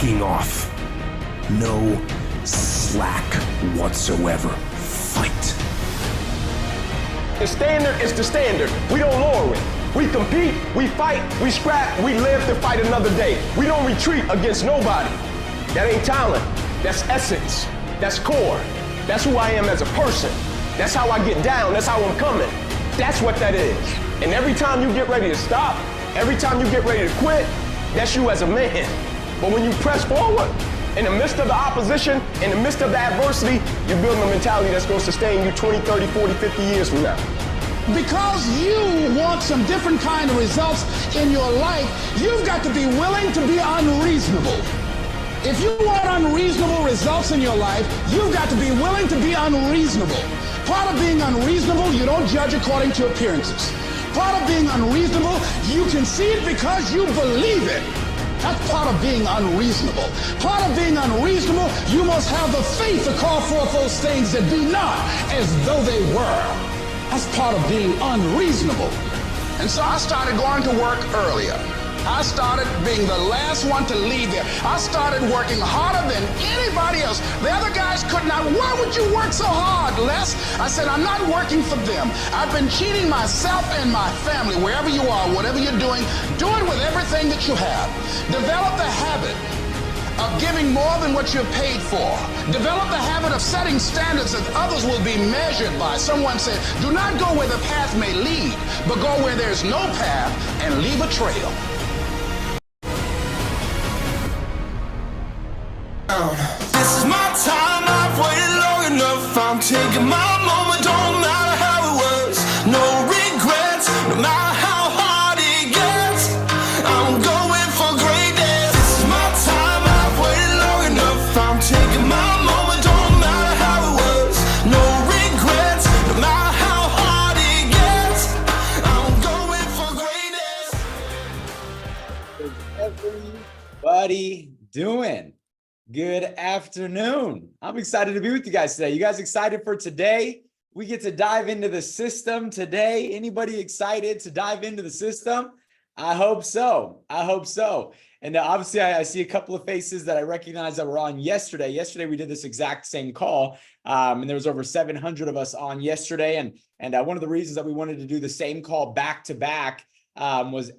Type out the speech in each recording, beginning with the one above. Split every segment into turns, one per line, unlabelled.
slacking off. No slack whatsoever. Fight.
The standard is the standard. We don't lower it. We compete, we fight, we scrap, we live to fight another day. We don't retreat against nobody. That ain't talent. That's essence. That's core. That's who I am as a person. That's how I get down. That's how I'm coming. That's what that is. And every time you get ready to stop, every time you get ready to quit, that's you as a man. But when you press forward, in the midst of the opposition, in the midst of the adversity, you're building a mentality that's going to sustain you 20, 30, 40, 50 years from now.
Because you want some different kind of results in your life, you've got to be willing to be unreasonable. If you want unreasonable results in your life, you've got to be willing to be unreasonable. Part of being unreasonable, you don't judge according to appearances. Part of being unreasonable, you can see it because you believe it. That's part of being unreasonable. Part of being unreasonable, you must have the faith to call forth those things that be not as though they were. That's part of being unreasonable. And so I started going to work earlier. I started being the last one to leave there. I started working harder than anybody else. The other guys could not. Why would you work so hard, Les? I said, I'm not working for them. I've been cheating myself and my family. Wherever you are, whatever you're doing, do it with everything that you have. Develop the habit of giving more than what you're paid for. Develop the habit of setting standards that others will be measured by. Someone said, do not go where the path may lead, but go where there's no path and leave a trail.
This is my time, I've waited long enough. I'm taking my moment, don't matter how it was. No regrets, no matter how hard it gets. I'm going for greatness. This is my time, I've waited long enough. I'm taking my moment, don't matter how it was. No regrets, no matter how hard it gets. I'm going for greatness.
Everybody doing? Good afternoon. I'm excited to be with you guys today. You guys excited for today? We get to dive into the system today. Anybody excited to dive into the system? I hope so. I hope so. And obviously, I see a couple of faces that I recognize that were on yesterday. Yesterday, we did this exact same call, and there was over 700 of us on yesterday. And one of the reasons that we wanted to do the same call back to back was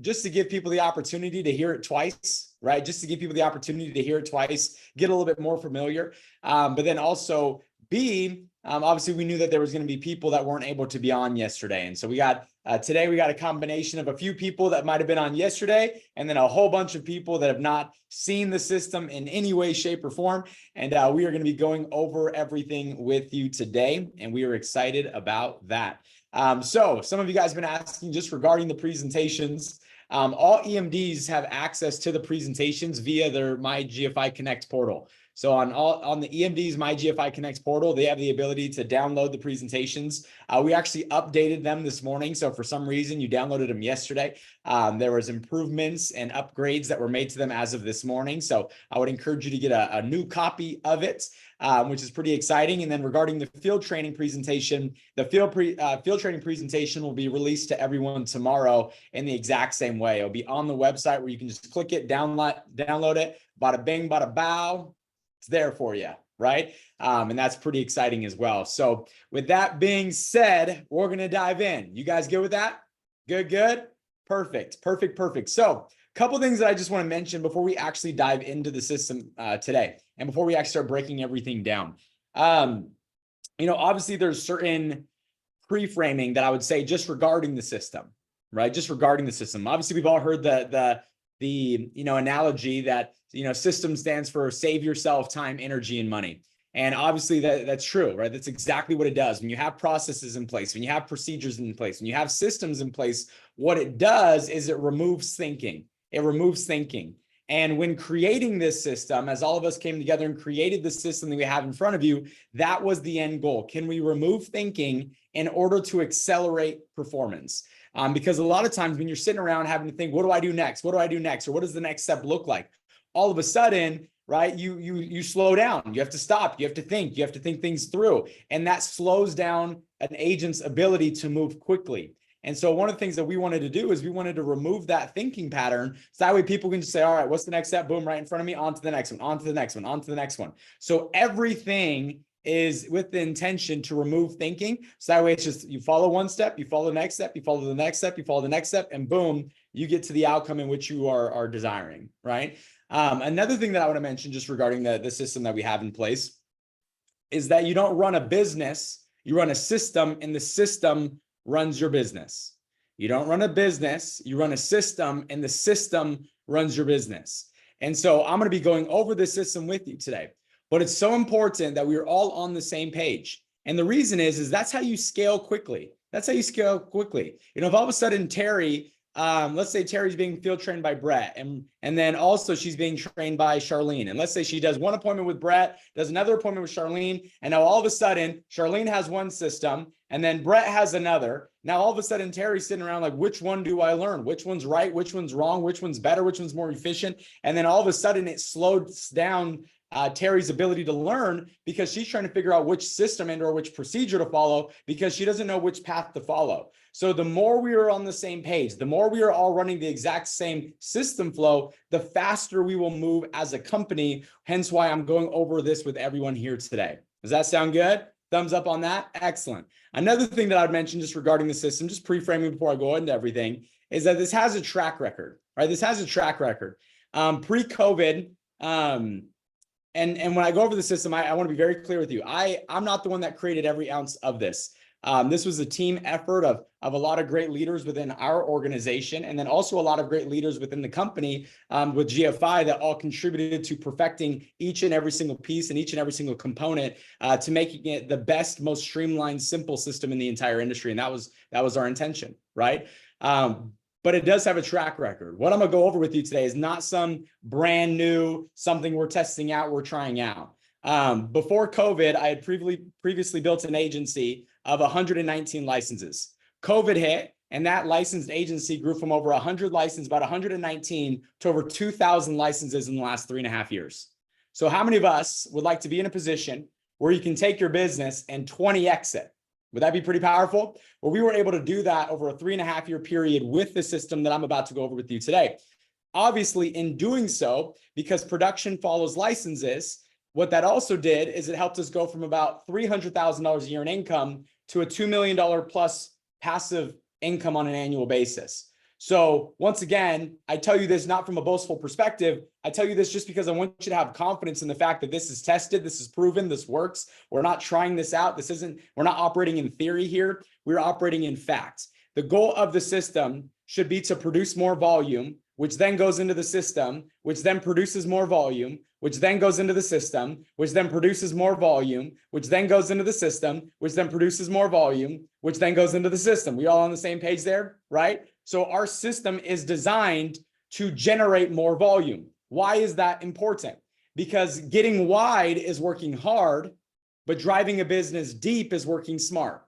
just to give people the opportunity to hear it twice, right? Just to give people the opportunity to hear it twice, get a little bit more familiar. But then also B, obviously we knew that there was going to be people that weren't able to be on yesterday. And so we got, today we got a combination of a few people that might've been on yesterday, and then a whole bunch of people that have not seen the system in any way, shape, or form. And we are going to be going over everything with you today, and we are excited about that. So some of you guys have been asking just regarding the presentations. All EMDs have access to the presentations via their MyGFI Connect portal. So on the EMD's MyGFI Connect portal, they have the ability to download the presentations. We actually updated them this morning. So for some reason you downloaded them yesterday. There was improvements and upgrades that were made to them as of this morning. So I would encourage you to get a new copy of it, which is pretty exciting. And then regarding the field training presentation, the field training presentation will be released to everyone tomorrow in the exact same way. It'll be on the website where you can just click it, download it, bada bing, bada bow. It's there for you, right? And that's pretty exciting as well. So with that being said, we're going to dive in. You guys good with that? Good. Perfect. So a couple things that I just want to mention before we actually dive into the system today, and before we actually start breaking everything down. Obviously there's certain pre-framing that I would say just regarding the system, right? Just regarding the system. Obviously we've all heard the analogy that system stands for save yourself time, energy, and money. And obviously that's true, right? That's exactly what it does. When you have processes in place, when you have procedures in place, when you have systems in place, what it does is it removes thinking. And when creating this system, as all of us came together and created the system that we have in front of you, that was the end goal. Can we remove thinking in order to accelerate performance? Because a lot of times when you're sitting around having to think, what do I do next? Or what does the next step look like? All of a sudden, right, you slow down. You have to stop. You have to think things through. And that slows down an agent's ability to move quickly. And so one of the things that we wanted to do is we wanted to remove that thinking pattern. So that way people can just say, all right, what's the next step? Boom, right in front of me, on to the next one, on to the next one, on to the next one. So everything is with the intention to remove thinking. So that way it's just, you follow one step, you follow the next step, you follow the next step, you follow the next step, and boom, you get to the outcome in which you are desiring, right? Another thing that I want to mention just regarding the system that we have in place is that you don't run a business, you run a system, and the system runs your business. You don't run a business, you run a system, and the system runs your business. And so I'm going to be going over this system with you today, but it's so important that we're all on the same page. And the reason is that's how you scale quickly. That's how you scale quickly. You know, if all of a sudden Terry, let's say Terry's being field trained by Brett, and then also she's being trained by Charlene. And let's say she does one appointment with Brett, does another appointment with Charlene, and now all of a sudden Charlene has one system, and then Brett has another. Now all of a sudden Terry's sitting around like, which one do I learn? Which one's right? Which one's wrong? Which one's better? Which one's more efficient? And then all of a sudden it slows down Terry's ability to learn, because she's trying to figure out which system and or which procedure to follow, because she doesn't know which path to follow. So the more we are on the same page, the more we are all running the exact same system flow, the faster we will move as a company. Hence why I'm going over this with everyone here today. Does that sound good? Thumbs up on that. Excellent. Another thing that I'd mention just regarding the system, just pre-framing before I go into everything, is that this has a track record, right? This has a track record. Pre-COVID, and when I go over the system, I want to be very clear with you. I'm not the one that created every ounce of this. This was a team effort of a lot of great leaders within our organization, and then also a lot of great leaders within the company with GFI that all contributed to perfecting each and every single piece and each and every single component to making it the best, most streamlined, simple system in the entire industry. And that was our intention, right? But it does have a track record. What I'm gonna go over with you today is not some brand new, something we're testing out, we're trying out. Before COVID, I had previously built an agency of 119 licenses. COVID hit, and that licensed agency grew from over 100 licenses, about 119, to over 2,000 licenses in the last 3.5 years. So how many of us would like to be in a position where you can take your business and 20x it? Would that be pretty powerful? Well, we were able to do that over a 3.5 year period with the system that I'm about to go over with you today. Obviously, in doing so, because production follows licenses, what that also did is it helped us go from about $300,000 a year in income to a $2 million plus passive income on an annual basis. So once again, I tell you this not from a boastful perspective. I tell you this just because I want you to have confidence in the fact that this is tested, this is proven, this works. We're not trying this out. We're not operating in theory here. We're operating in facts. The goal of the system should be to produce more volume, which then goes into the system, which then produces more volume, which then goes into the system, which then produces more volume, which then goes into the system, which then produces more volume, which then goes into the system. We all on the same page there, right? So our system is designed to generate more volume. Why is that important? Because getting wide is working hard, but driving a business deep is working smart.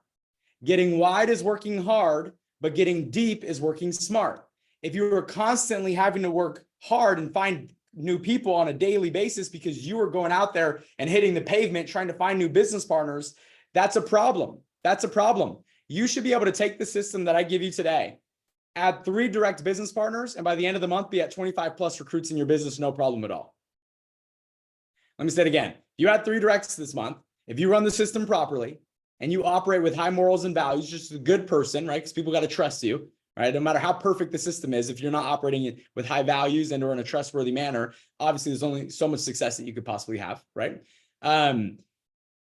Getting wide is working hard, but getting deep is working smart. If you are constantly having to work hard and find new people on a daily basis because you are going out there and hitting the pavement trying to find new business partners, that's a problem. That's a problem. You should be able to take the system that I give you today, add 3 direct business partners, and by the end of the month, be at 25 plus recruits in your business, no problem at all. Let me say it again. You add 3 directs this month. If you run the system properly and you operate with high morals and values, just a good person, right? Because people got to trust you, right? No matter how perfect the system is, if you're not operating with high values and or in a trustworthy manner, obviously there's only so much success that you could possibly have, right?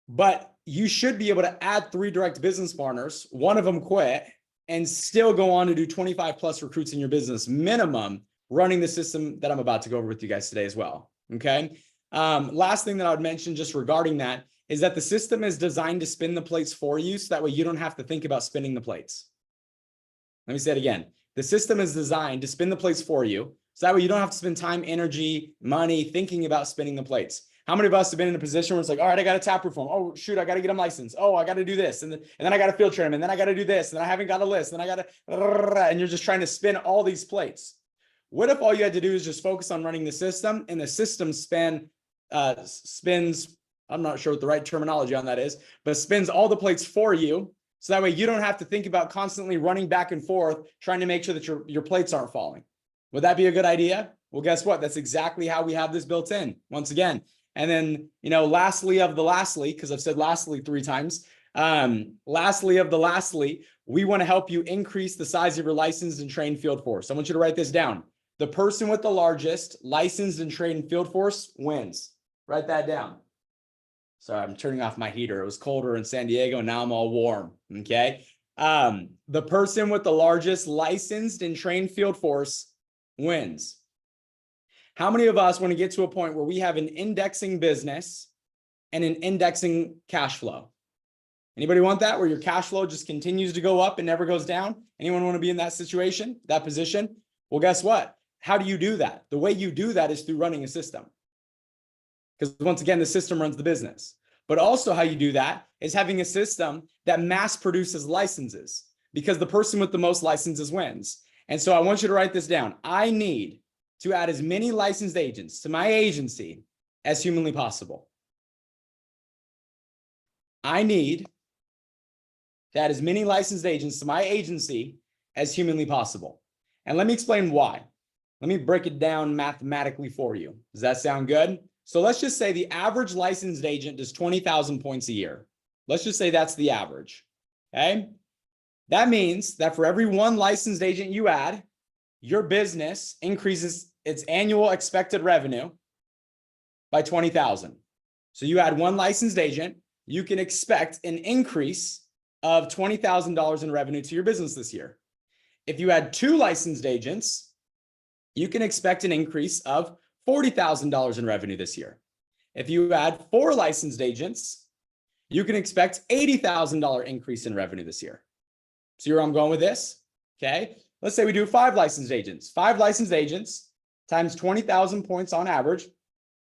But you should be able to add 3 direct business partners, one of them quit, and still go on to do 25 plus recruits in your business minimum, running the system that I'm about to go over with you guys today as well. Okay. Last thing that I would mention just regarding that is that the system is designed to spin the plates for you. So that way you don't have to think about spinning the plates. Let me say it again. The system is designed to spin the plates for you. So that way you don't have to spend time, energy, money thinking about spinning the plates. How many of us have been in a position where it's like, all right, I got a tap reform. Oh, shoot, I got to get them licensed. Oh, I got to do this. And then I got to field train them. And then I got to do this. And then I haven't got a list. And I got to, and you're just trying to spin all these plates. What if all you had to do is just focus on running the system, and the system spins, I'm not sure what the right terminology on that is, but spins all the plates for you. So that way you don't have to think about constantly running back and forth, trying to make sure that your plates aren't falling. Would that be a good idea? Well, guess what? That's exactly how we have this built in once again. And then, lastly of the lastly, because I've said lastly 3 times, lastly of the lastly, we want to help you increase the size of your licensed and trained field force. I want you to write this down. The person with the largest licensed and trained field force wins. Write that down. Sorry, I'm turning off my heater. It was colder in San Diego, and now I'm all warm, okay? The person with the largest licensed and trained field force wins. How many of us want to get to a point where we have an indexing business and an indexing cash flow? Anybody want that, where your cash flow just continues to go up and never goes down? Anyone want to be in that situation, that position? Well, guess what? How do you do that? The way you do that is through running a system. Because once again, the system runs the business. But also how you do that is having a system that mass produces licenses, because the person with the most licenses wins. And so I want you to write this down. I need to add as many licensed agents to my agency as humanly possible. I need to add as many licensed agents to my agency as humanly possible. And let me explain why. Let me break it down mathematically for you. Does that sound good? So let's just say the average licensed agent does 20,000 points a year. Let's just say that's the average, okay? That means that for every 1 licensed agent you add, your business increases its annual expected revenue by 20,000. So you add 1 licensed agent, you can expect an increase of $20,000 in revenue to your business this year. If you add 2 licensed agents, you can expect an increase of $40,000 in revenue this year. If you add 4 licensed agents, you can expect $80,000 increase in revenue this year. See where I'm going with this? Okay. Let's say we do 5 licensed agents. 5 licensed agents times 20,000 points on average.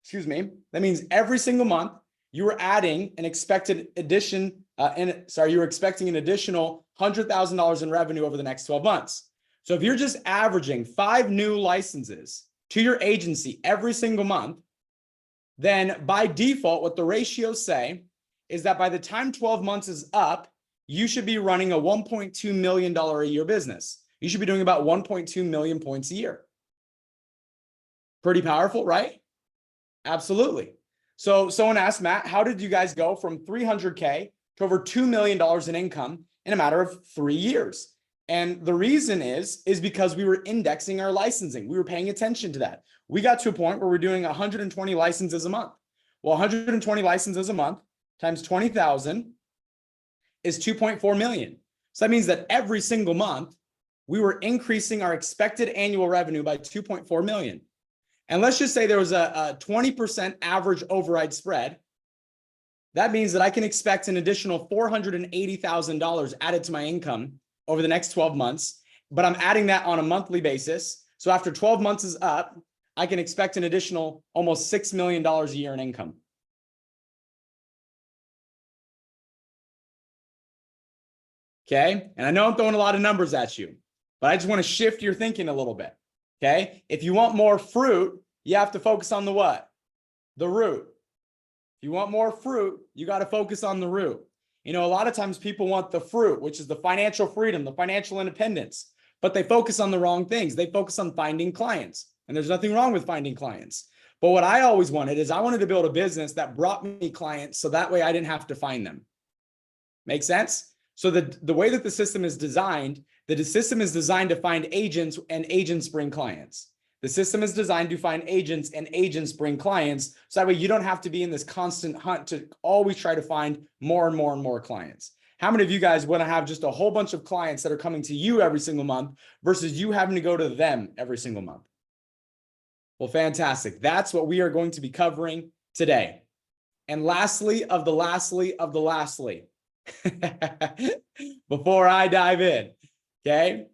Excuse me. That means every single month you are adding an expected addition. You're expecting an additional $100,000 in revenue over the next 12 months. So if you're just averaging 5 new licenses to your agency every single month, then by default, what the ratios say is that by the time 12 months is up, you should be running a $1.2 million a year business. You should be doing about 1.2 million points a year. Pretty powerful, right? Absolutely. So someone asked, Matt, how did you guys go from 300K to over $2 million in income in a matter of 3 years? And the reason is because we were indexing our licensing. We were paying attention to that. We got to a point where we're doing 120 licenses a month. Well, 120 licenses a month times 20,000 is 2.4 million. So that means that every single month, we were increasing our expected annual revenue by 2.4 million. And let's just say there was a 20% average override spread. That means that I can expect an additional $480,000 added to my income over the next 12 months, but I'm adding that on a monthly basis. So after 12 months is up, I can expect an additional almost $6 million a year in income. Okay. And I know I'm throwing a lot of numbers at you, but I just want to shift your thinking a little bit. Okay. If you want more fruit, you have to focus on the what? The root. If you want more fruit, you got to focus on the root. A lot of times people want the fruit, which is the financial freedom, the financial independence, but they focus on the wrong things. They focus on finding clients, and there's nothing wrong with finding clients. But what I always wanted is I wanted to build a business that brought me clients so that way I didn't have to find them. Make sense? So the way that the system is designed, the system is designed to find agents, and agents bring clients. The system is designed to find agents, and agents bring clients. So that way you don't have to be in this constant hunt to always try to find more and more and more clients. How many of you guys want to have just a whole bunch of clients that are coming to you every single month versus you having to go to them every single month? Well, fantastic. That's what we are going to be covering today. And lastly, of the lastly, before I dive in, okay?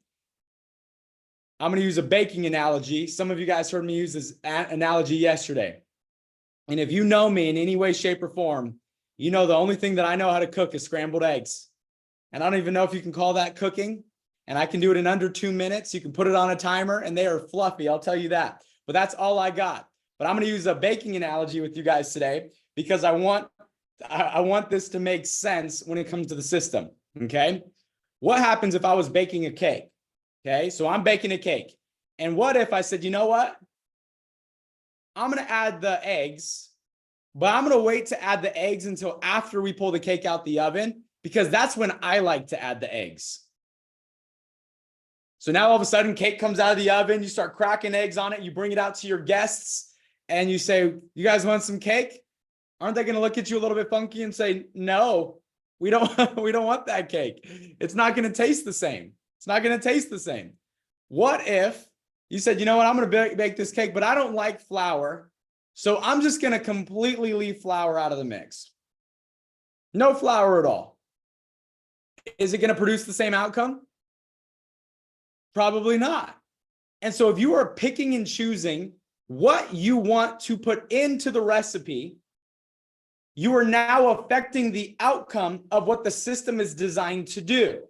I'm going to use a baking analogy. Some of you guys heard me use this analogy yesterday. And if you know me in any way, shape, or form, you know the only thing that I know how to cook is scrambled eggs. And I don't even know if you can call that cooking. And I can do it in under 2 minutes. You can put it on a timer and they are fluffy, I'll tell you that. But that's all I got. But I'm going to use a baking analogy with you guys today because I want this to make sense when it comes to the system. Okay. What happens if I was baking a cake? Okay. So I'm baking a cake. And what if I said, you know what? I'm going to add the eggs, but I'm going to wait to add the eggs until after we pull the cake out the oven, because that's when I like to add the eggs. So now all of a sudden cake comes out of the oven, you start cracking eggs on it, you bring it out to your guests and you say, you guys want some cake? Aren't they going to look at you a little bit funky and say, no, we don't want that cake. It's not going to taste the same. It's not going to taste the same. What if you said, you know what, I'm going to bake this cake, but I don't like flour. So I'm just going to completely leave flour out of the mix. No flour at all. Is it going to produce the same outcome? Probably not. And so if you are picking and choosing what you want to put into the recipe, you are now affecting the outcome of what the system is designed to do.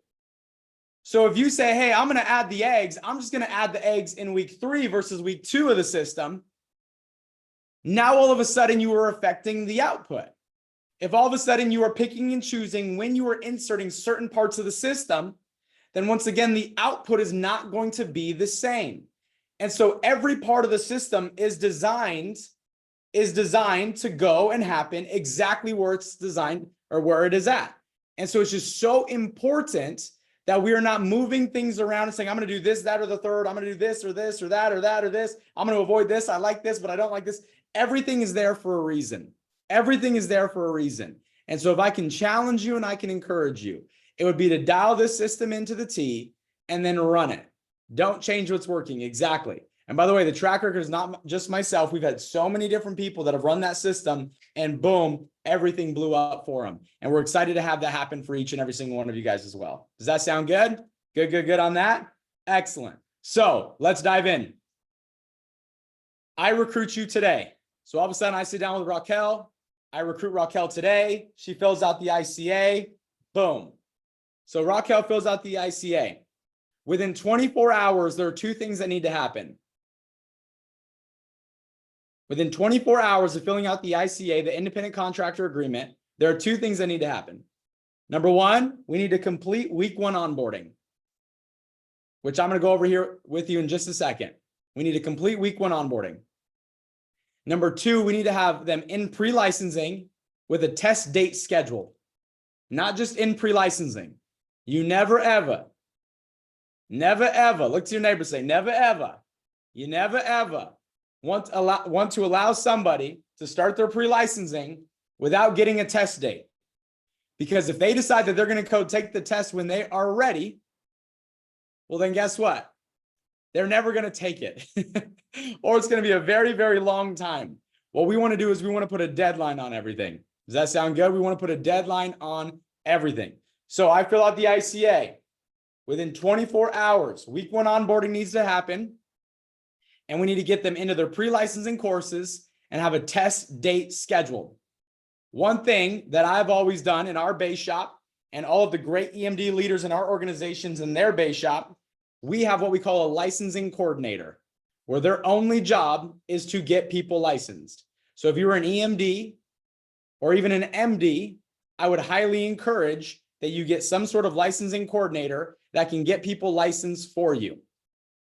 So if you say, hey, I'm going to add the eggs, I'm just going to add the eggs in week 3 versus week 2 of the system. Now, all of a sudden, you are affecting the output. If all of a sudden you are picking and choosing when you are inserting certain parts of the system, then once again, the output is not going to be the same. And so every part of the system is designed to go and happen exactly where it's designed or where it is at. And so it's just so important that we are not moving things around and saying, I'm going to do this, that, or the third. I'm going to do this or this or that or that or this. I'm going to avoid this. I like this, but I don't like this. Everything is there for a reason. Everything is there for a reason. And so if I can challenge you and I can encourage you, it would be to dial this system into the T and then run it. Don't change what's working. Exactly. And by the way, the track record is not just myself. We've had so many different people that have run that system and boom, everything blew up for them. And we're excited to have that happen for each and every single one of you guys as well. Does that sound good? Good on that? Excellent. So let's dive in. I recruit you today. So all of a sudden I sit down with Raquel. I recruit Raquel today. She fills out the ICA. Boom. So Raquel fills out the ICA. Within 24 hours, there are 2 things that need to happen. Within 24 hours of filling out the ICA, the independent contractor agreement, there are 2 things that need to happen. Number 1, we need to complete week 1 onboarding, which I'm going to go over here with you in just a second. We need to complete week 1 onboarding. Number 2, we need to have them in pre-licensing with a test date scheduled, not just in pre-licensing. You never, ever, look to your neighbor, say, never, ever, you never, ever want to allow somebody to start their pre-licensing without getting a test date. Because if they decide that they're going to go take the test when they are ready, well, then guess what? They're never going to take it. Or it's going to be a very, very long time. What we want to do is we want to put a deadline on everything. Does that sound good? We want to put a deadline on everything. So I fill out the ICA. Within 24 hours, week 1 onboarding needs to happen. And we need to get them into their pre-licensing courses and have a test date scheduled. One thing that I've always done in our base shop and all of the great EMD leaders in our organizations in their base shop, we have what we call a licensing coordinator, where their only job is to get people licensed. So if you're an EMD or even an MD, I would highly encourage that you get some sort of licensing coordinator that can get people licensed for you.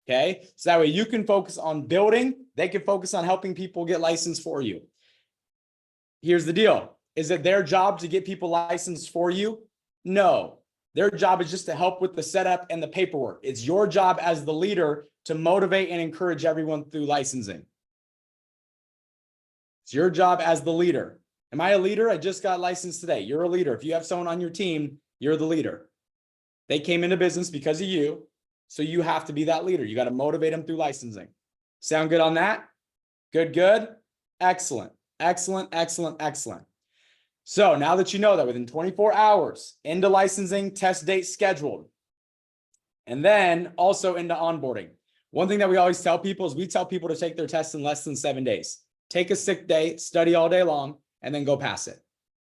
Okay, so that way you can focus on building, they can focus on helping people get licensed for you. Here's the deal. Is it their job to get people licensed for you? No, their job is just to help with the setup and the paperwork. It's your job as the leader to motivate and encourage everyone through licensing. It's your job as the leader. Am I a leader? I just got licensed today. You're a leader. If you have someone on your team, you're the leader. They came into business because of you. So you have to be that leader. You got to motivate them through licensing. Sound good on that? Good. Excellent. So now that you know that within 24 hours, into licensing, test date scheduled, and then also into onboarding. One thing that we always tell people is we tell people to take their tests in less than 7 days. Take a sick day, study all day long, and then go pass it,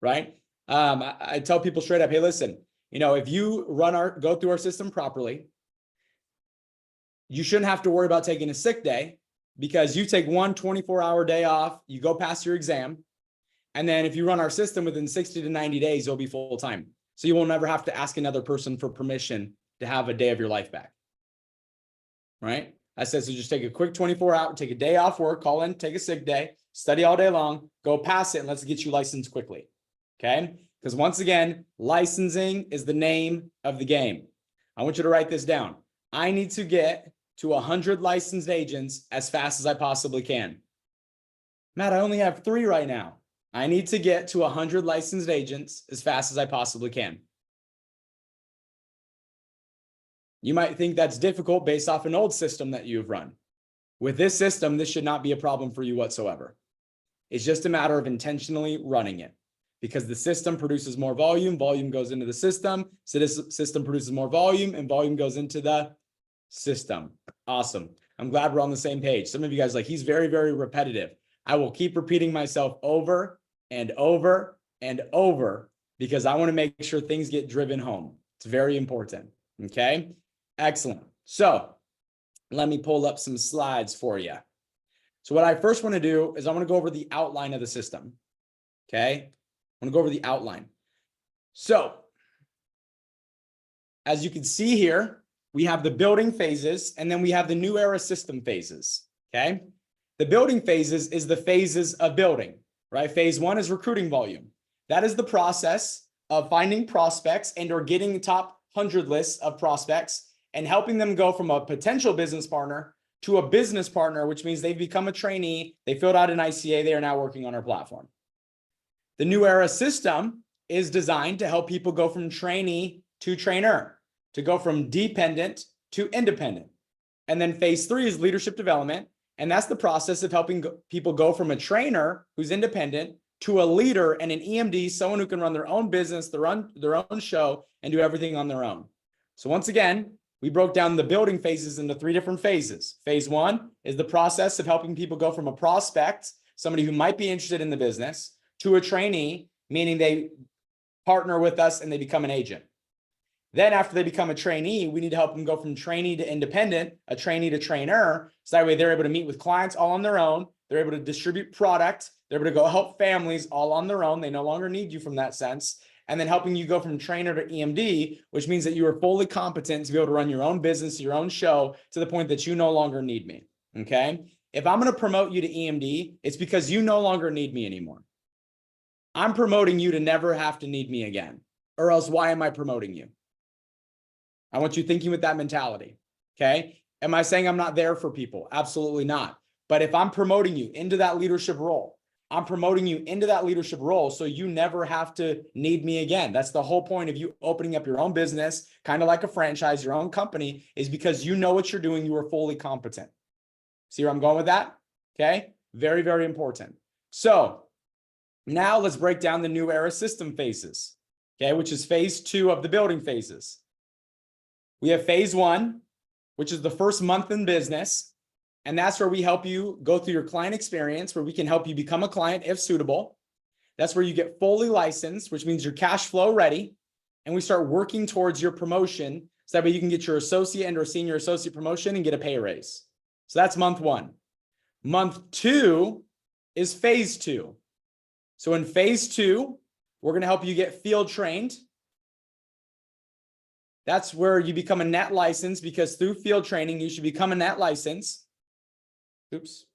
right? I tell people straight up, hey, listen, if you go through our system properly, you shouldn't have to worry about taking a sick day, because you take one 24-hour day off, you go pass your exam, and then if you run our system within 60 to 90 days, you'll be full-time. So you will never have to ask another person for permission to have a day of your life back. Right? I said, so just take a quick 24-hour, take a day off work, call in, take a sick day, study all day long, go pass it, and let's get you licensed quickly. Okay? Because once again, licensing is the name of the game. I want you to write this down. I need to get to 100 licensed agents as fast as I possibly can. Matt, I only have 3 right now. I need to get to 100 licensed agents as fast as I possibly can. You might think that's difficult based off an old system that you've run. With this system, this should not be a problem for you whatsoever. It's just a matter of intentionally running it, because the system produces more volume, volume goes into the system, so this system produces more volume, and volume goes into the system. Awesome. I'm glad we're on the same page. Some of you guys are like, he's very, very repetitive. I will keep repeating myself over and over and over because I want to make sure things get driven home. It's very important. Okay. Excellent. So let me pull up some slides for you. So what I first want to do is I want to go over the outline of the system. Okay. I want to go over the outline. So as you can see here, we have the building phases, and then we have the new era system phases. Okay. The building phases is the phases of building, right? Phase 1 is recruiting volume. That is the process of finding prospects and or getting top 100 lists of prospects and helping them go from a potential business partner to a business partner, which means they've become a trainee. They filled out an ICA. They are now working on our platform. The new era system is designed to help people go from trainee to trainer, to go from dependent to independent. And then phase 3 is leadership development. And that's the process of helping people go from a trainer who's independent to a leader and an EMD, someone who can run their own business, their own show, and do everything on their own. So once again, we broke down the building phases into 3 different phases. Phase 1 is the process of helping people go from a prospect, somebody who might be interested in the business, to a trainee, meaning they partner with us and they become an agent. Then after they become a trainee, we need to help them go from trainee to independent, a trainee to trainer. So that way they're able to meet with clients all on their own. They're able to distribute product. They're able to go help families all on their own. They no longer need you from that sense. And then helping you go from trainer to EMD, which means that you are fully competent to be able to run your own business, your own show, to the point that you no longer need me. Okay. If I'm going to promote you to EMD, it's because you no longer need me anymore. I'm promoting you to never have to need me again, or else why am I promoting you? I want you thinking with that mentality. Okay. Am I saying I'm not there for people? Absolutely not. But if I'm promoting you into that leadership role, I'm promoting you into that leadership role so you never have to need me again. That's the whole point of you opening up your own business, kind of like a franchise, your own company, is because you know what you're doing. You are fully competent. See where I'm going with that? Okay. Very, very important. So now let's break down the new era system phases. Okay. Which is phase 2 of the building phases. We have phase 1, which is the first month in business. And that's where we help you go through your client experience, where we can help you become a client if suitable. That's where you get fully licensed, which means you're cash flow ready. And we start working towards your promotion so that way you can get your associate and or senior associate promotion and get a pay raise. So that's month 1. Month 2 is phase 2. So in phase 2, we're going to help you get field trained. That's where you become a net license, because through field training, you should become a net license. Oops.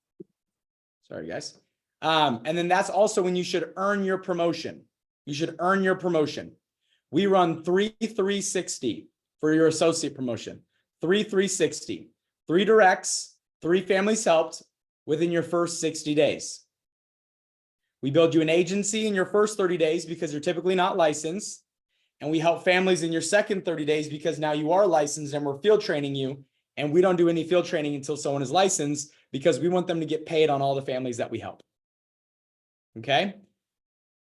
Sorry, guys. And then that's also when you should earn your promotion. You should earn your promotion. We run 3-3-60 for your associate promotion. 3-3-60. 3 directs, 3 families helped within your first 60 days. We build you an agency in your first 30 days because you're typically not licensed. And we help families in your second 30 days because now you are licensed and we're field training you. And we don't do any field training until someone is licensed because we want them to get paid on all the families that we help. Okay.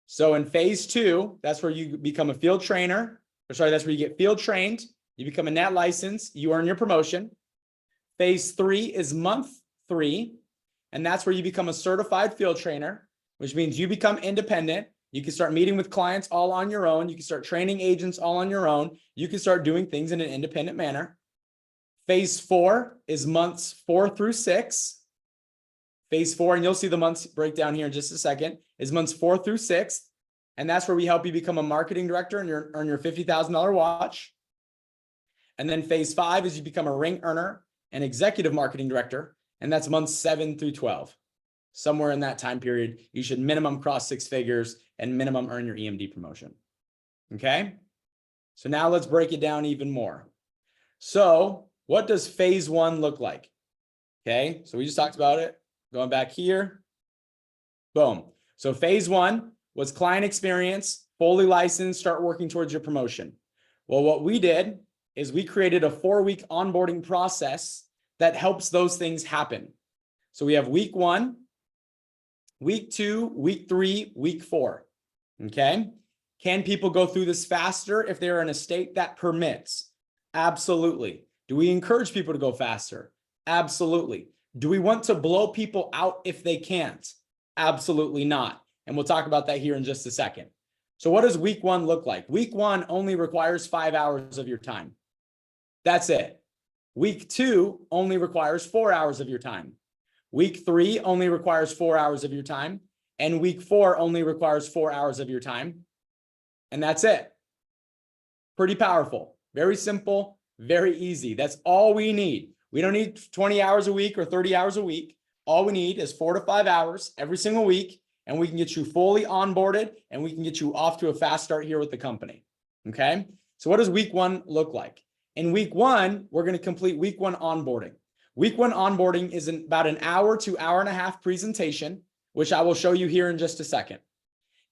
So in phase 2, that's where you become a field trainer. Or sorry, that's where you get field trained. You become a net license. You earn your promotion. Phase 3 is month 3. And that's where you become a certified field trainer, which means you become independent. You can start meeting with clients all on your own. You can start training agents all on your own. You can start doing things in an independent manner. Phase 4 is months 4 through 6. Phase 4, and you'll see the months breakdown here in just a second, is months 4 through 6. And that's where we help you become a marketing director and earn your $50,000 watch. And then phase 5 is you become a ring earner and executive marketing director. And that's months 7 through 12. Somewhere in that time period, you should minimum cross 6 figures and minimum earn your EMD promotion. Okay. So now let's break it down even more. So what does phase 1 look like? Okay. So we just talked about it. Going back here. Boom. So phase 1 was client experience, fully licensed, start working towards your promotion. Well, what we did is we created a 4-week onboarding process that helps those things happen. So we have week 1, week 2, week 3, week 4. Okay. Can people go through this faster if they're in a state that permits? Absolutely. Do we encourage people to go faster? Absolutely. Do we want to blow people out if they can't? Absolutely not. And we'll talk about that here in just a second. So what does week 1 look like? Week 1 only requires 5 hours of your time. That's it. Week 2 only requires 4 hours of your time. Week 3 only requires 4 hours of your time. And week 4 only requires 4 hours of your time. And that's it. Pretty powerful. Very simple, very easy. That's all we need. We don't need 20 hours a week or 30 hours a week. All we need is 4 to 5 hours every single week, and we can get you fully onboarded and we can get you off to a fast start here with the company. Okay. So what does week 1 look like? In week 1, we're going to complete week 1 onboarding. Week 1 onboarding is about an hour to hour and a half presentation, which I will show you here in just a second.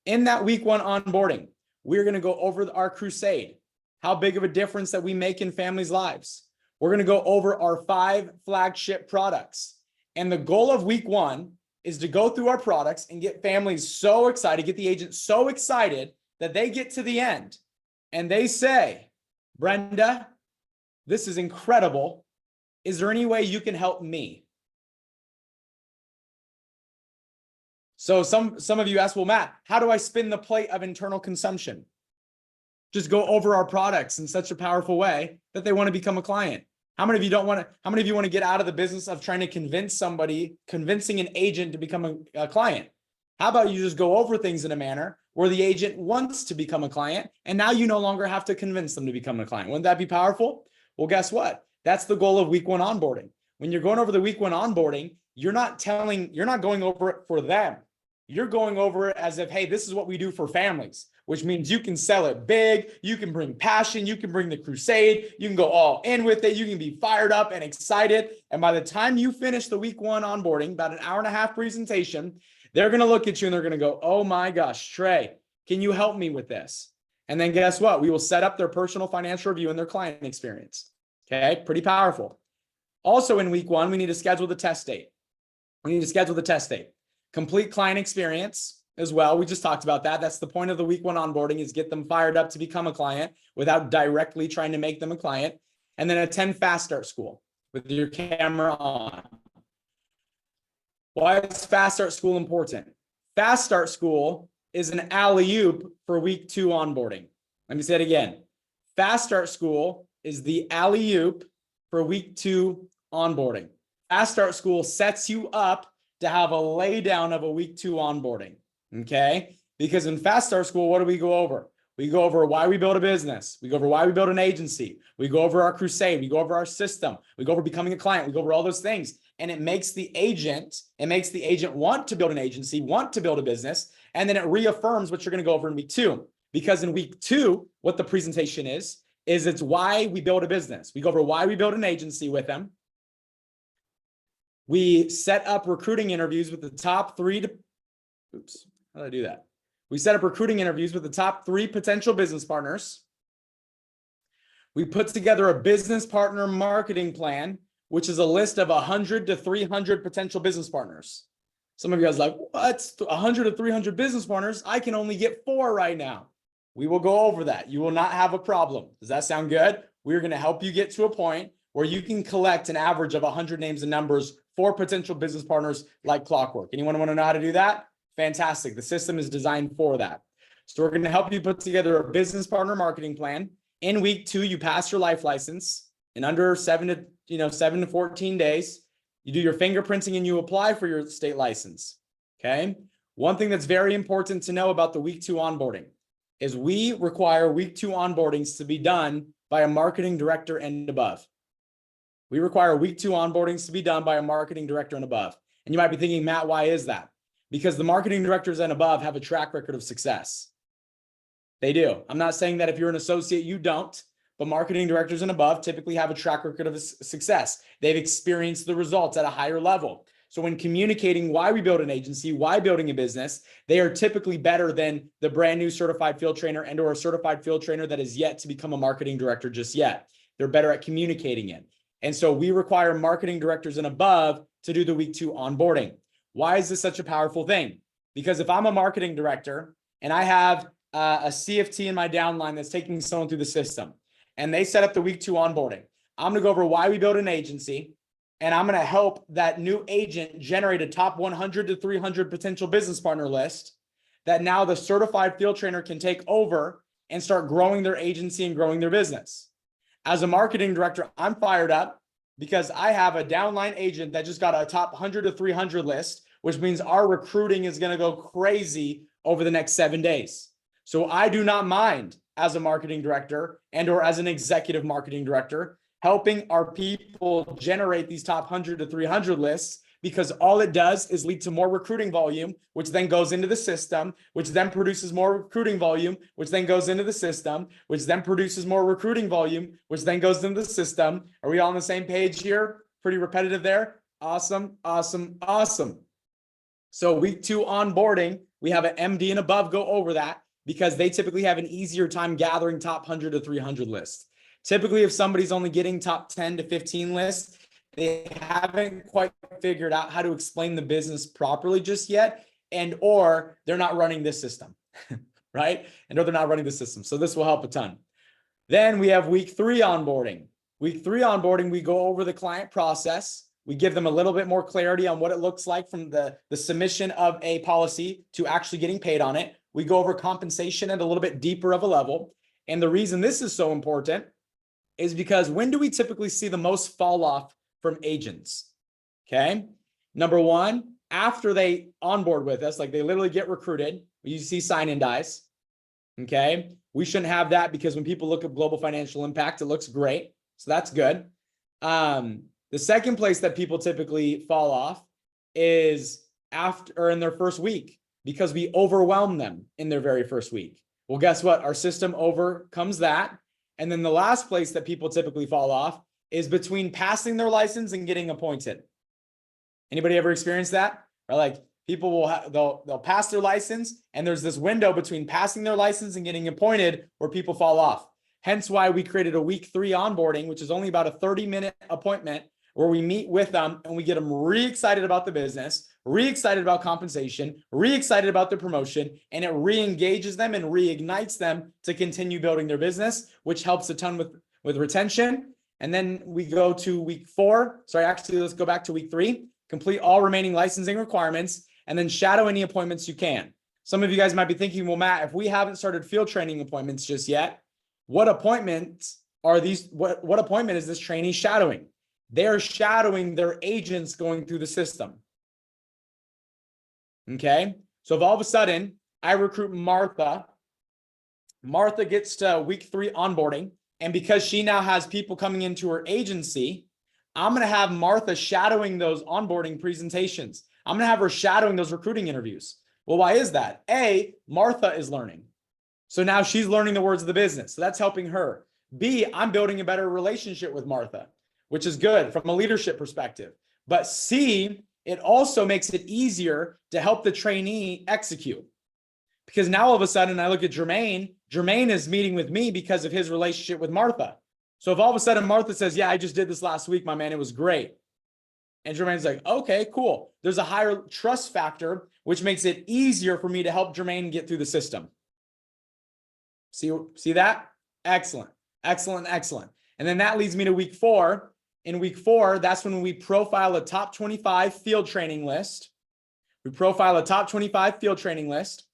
In that week 1 onboarding, we're going to go over our crusade, how big of a difference that we make in families' lives. We're going to go over our 5 flagship products. And the goal of week 1 is to go through our products and get families so excited, get the agent so excited that they get to the end and they say, Brenda, this is incredible. Is there any way you can help me? So some of you ask, well, Matt, how do I spin the plate of internal consumption? Just go over our products in such a powerful way that they want to become a client. How many of you want to get out of the business of trying to convincing an agent to become a client? How about you just go over things in a manner where the agent wants to become a client, and now you no longer have to convince them to become a client? Wouldn't that be powerful? Well, guess what? That's the goal of week 1 onboarding. When you're going over the week 1 onboarding, you're not going over it for them. You're going over it as if, hey, this is what we do for families, which means you can sell it big. You can bring passion. You can bring the crusade. You can go all in with it. You can be fired up and excited. And by the time you finish the week 1 onboarding, about an hour and a half presentation, they're going to look at you and they're going to go, oh my gosh, Trey, can you help me with this? And then guess what? We will set up their personal financial review and their client experience. Okay. Pretty powerful. Also in week 1, we need to schedule the test date. Complete client experience as well. We just talked about that. That's the point of the week 1 onboarding, is get them fired up to become a client without directly trying to make them a client. And then attend Fast Start School with your camera on. Why is Fast Start School important? Fast Start School is an alley-oop for week 2 onboarding. Let me say it again. Fast Start School is the alley-oop for week 2 onboarding. Fast Start School sets you up to have a laydown of a week 2 onboarding. Okay. Because in Fast Start School, what do we go over? We go over why we build a business. We go over why we build an agency. We go over our crusade. We go over our system. We go over becoming a client. We go over all those things. And it makes the agent want to build an agency, want to build a business. And then it reaffirms what you're going to go over in week 2. Because in week 2, what the presentation is it's why we build a business. We go over why we build an agency with them. We set up recruiting interviews with the top 3 how did I do that? We set up recruiting interviews with the top 3 potential business partners. We put together a business partner marketing plan, which is a list of 100 to 300 potential business partners. Some of you guys are like, what? 100 to 300 business partners? I can only get 4 right now. We will go over that. You will not have a problem. Does that sound good? We're going to help you get to a point where you can collect an average of 100 names and numbers for potential business partners like clockwork. Anyone want to know how to do that? Fantastic. The system is designed for that. So we're going to help you put together a business partner marketing plan. In week 2, you pass your life license in under 7 to 14 days. You do your fingerprinting and you apply for your state license. Okay. One thing that's very important to know about the week 2 onboarding is we require week 2 onboardings to be done by a marketing director and above. We require week 2 onboardings to be done by a marketing director and above. And you might be thinking, Matt, why is that? Because the marketing directors and above have a track record of success. They do. I'm not saying that if you're an associate, you don't, but marketing directors and above typically have a track record of success. They've experienced the results at a higher level. So when communicating why we build an agency, why building a business, they are typically better than the brand new certified field trainer and or a certified field trainer that is yet to become a marketing director just yet. They're better at communicating it. And so we require marketing directors and above to do the week 2 onboarding. Why is this such a powerful thing? Because if I'm a marketing director and I have a CFT in my downline that's taking someone through the system and they set up the week 2 onboarding, I'm going to go over why we build an agency. And I'm going to help that new agent generate a top 100 to 300 potential business partner list that now the certified field trainer can take over and start growing their agency and growing their business. As a marketing director, I'm fired up because I have a downline agent that just got a top 100 to 300 list, which means our recruiting is going to go crazy over the next 7 days. So I do not mind as a marketing director and or as an executive marketing director helping our people generate these top 100 to 300 lists, because all it does is lead to more recruiting volume, which then goes into the system, which then produces more recruiting volume, which then goes into the system, which then produces more recruiting volume, which then goes into the system. Are we all on the same page here? Pretty repetitive there. Awesome, awesome, awesome. So week 2 onboarding, we have an MD and above go over that because they typically have an easier time gathering top 100 to 300 lists. Typically, if somebody's only getting top 10 to 15 lists, they haven't quite figured out how to explain the business properly just yet, and or they're not running this system, right? And or they're not running the system. So this will help a ton. Then we have week 3 onboarding. Week 3 onboarding, we go over the client process. We give them a little bit more clarity on what it looks like from the submission of a policy to actually getting paid on it. We go over compensation at a little bit deeper of a level. And the reason this is so important is because when do we typically see the most fall off from agents? Okay. Number one, after they onboard with us, like they literally get recruited, you see sign-in dies. Okay. We shouldn't have that because when people look at global financial impact, it looks great. So that's good. The second place that people typically fall off is after or in their first week because we overwhelm them in their very first week. Well, guess what? Our system overcomes that. And then the last place that people typically fall off is between passing their license and getting appointed. Anybody ever experienced that? Or like people will they'll pass their license and there's this window between passing their license and getting appointed where people fall off. Hence why we created a week 3 onboarding, which is only about a 30-minute appointment where we meet with them and we get them re-excited about the business, re-excited about compensation, re-excited about the promotion, and it re-engages them and reignites them to continue building their business, which helps a ton with retention. And then we go to week 4. Sorry, actually, let's go back to week 3. Complete all remaining licensing requirements and then shadow any appointments you can. Some of you guys might be thinking, well, Matt, if we haven't started field training appointments just yet, what appointments are these? What appointment is this trainee shadowing? They're shadowing their agents going through the system. Okay. So if all of a sudden I recruit Martha gets to week 3 onboarding. And because she now has people coming into her agency, I'm going to have Martha shadowing those onboarding presentations. I'm going to have her shadowing those recruiting interviews. Well, why is that? A, Martha is learning. So now she's learning the words of the business. So that's helping her. B, I'm building a better relationship with Martha, which is good from a leadership perspective. But C, it also makes it easier to help the trainee execute. Because now all of a sudden I look at Jermaine is meeting with me because of his relationship with Martha. So if all of a sudden Martha says, yeah, I just did this last week, my man, it was great. And Jermaine's like, okay, cool. There's a higher trust factor, which makes it easier for me to help Jermaine get through the system. See that? Excellent, excellent, excellent. And then that leads me to week 4. In week 4, that's when we profile a top 25 field training list. We profile a top 25 field training list.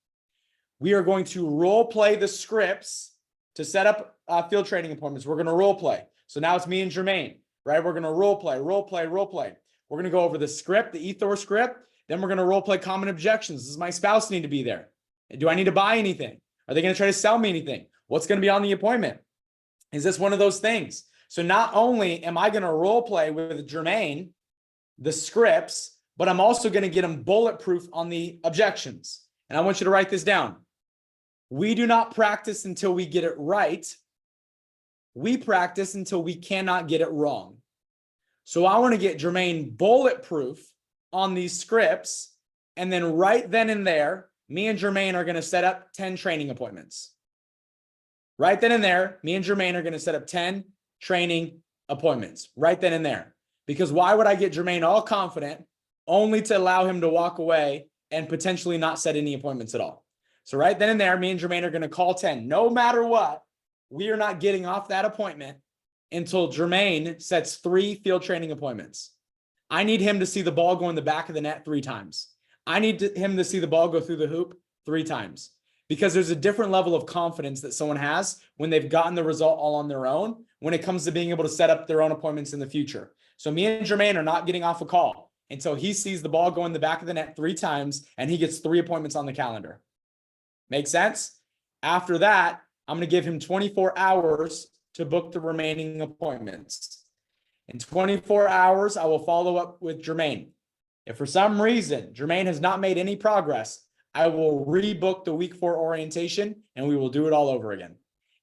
We are going to role play the scripts to set up field training appointments. We're going to role play. So now it's me and Jermaine, right? We're going to role play. We're going to go over the script, the ethos script. Then we're going to role play common objections. Does my spouse need to be there? Do I need to buy anything? Are they going to try to sell me anything? What's going to be on the appointment? Is this one of those things? So not only am I going to role play with Jermaine the scripts, but I'm also going to get him bulletproof on the objections. And I want you to write this down. We do not practice until we get it right. We practice until we cannot get it wrong. So I want to get Jermaine bulletproof on these scripts. And then right then and there, me and Jermaine are going to set up 10 training appointments. Right then and there, me and Jermaine are going to set up 10 training appointments. Right then and there. Because why would I get Jermaine all confident only to allow him to walk away and potentially not set any appointments at all? So right then and there, me and Jermaine are going to call 10. No matter what, we are not getting off that appointment until Jermaine sets 3 field training appointments. I need him to see the ball go in the back of the net 3 times. I need him to see the ball go through the hoop 3 times. Because there's a different level of confidence that someone has when they've gotten the result all on their own when it comes to being able to set up their own appointments in the future. So me and Jermaine are not getting off a call until he sees the ball go in the back of the net 3 times and he gets 3 appointments on the calendar. Make sense? After that, I'm going to give him 24 hours to book the remaining appointments. In 24 hours, I will follow up with Jermaine. If for some reason Jermaine has not made any progress, I will rebook the week 4 orientation and we will do it all over again.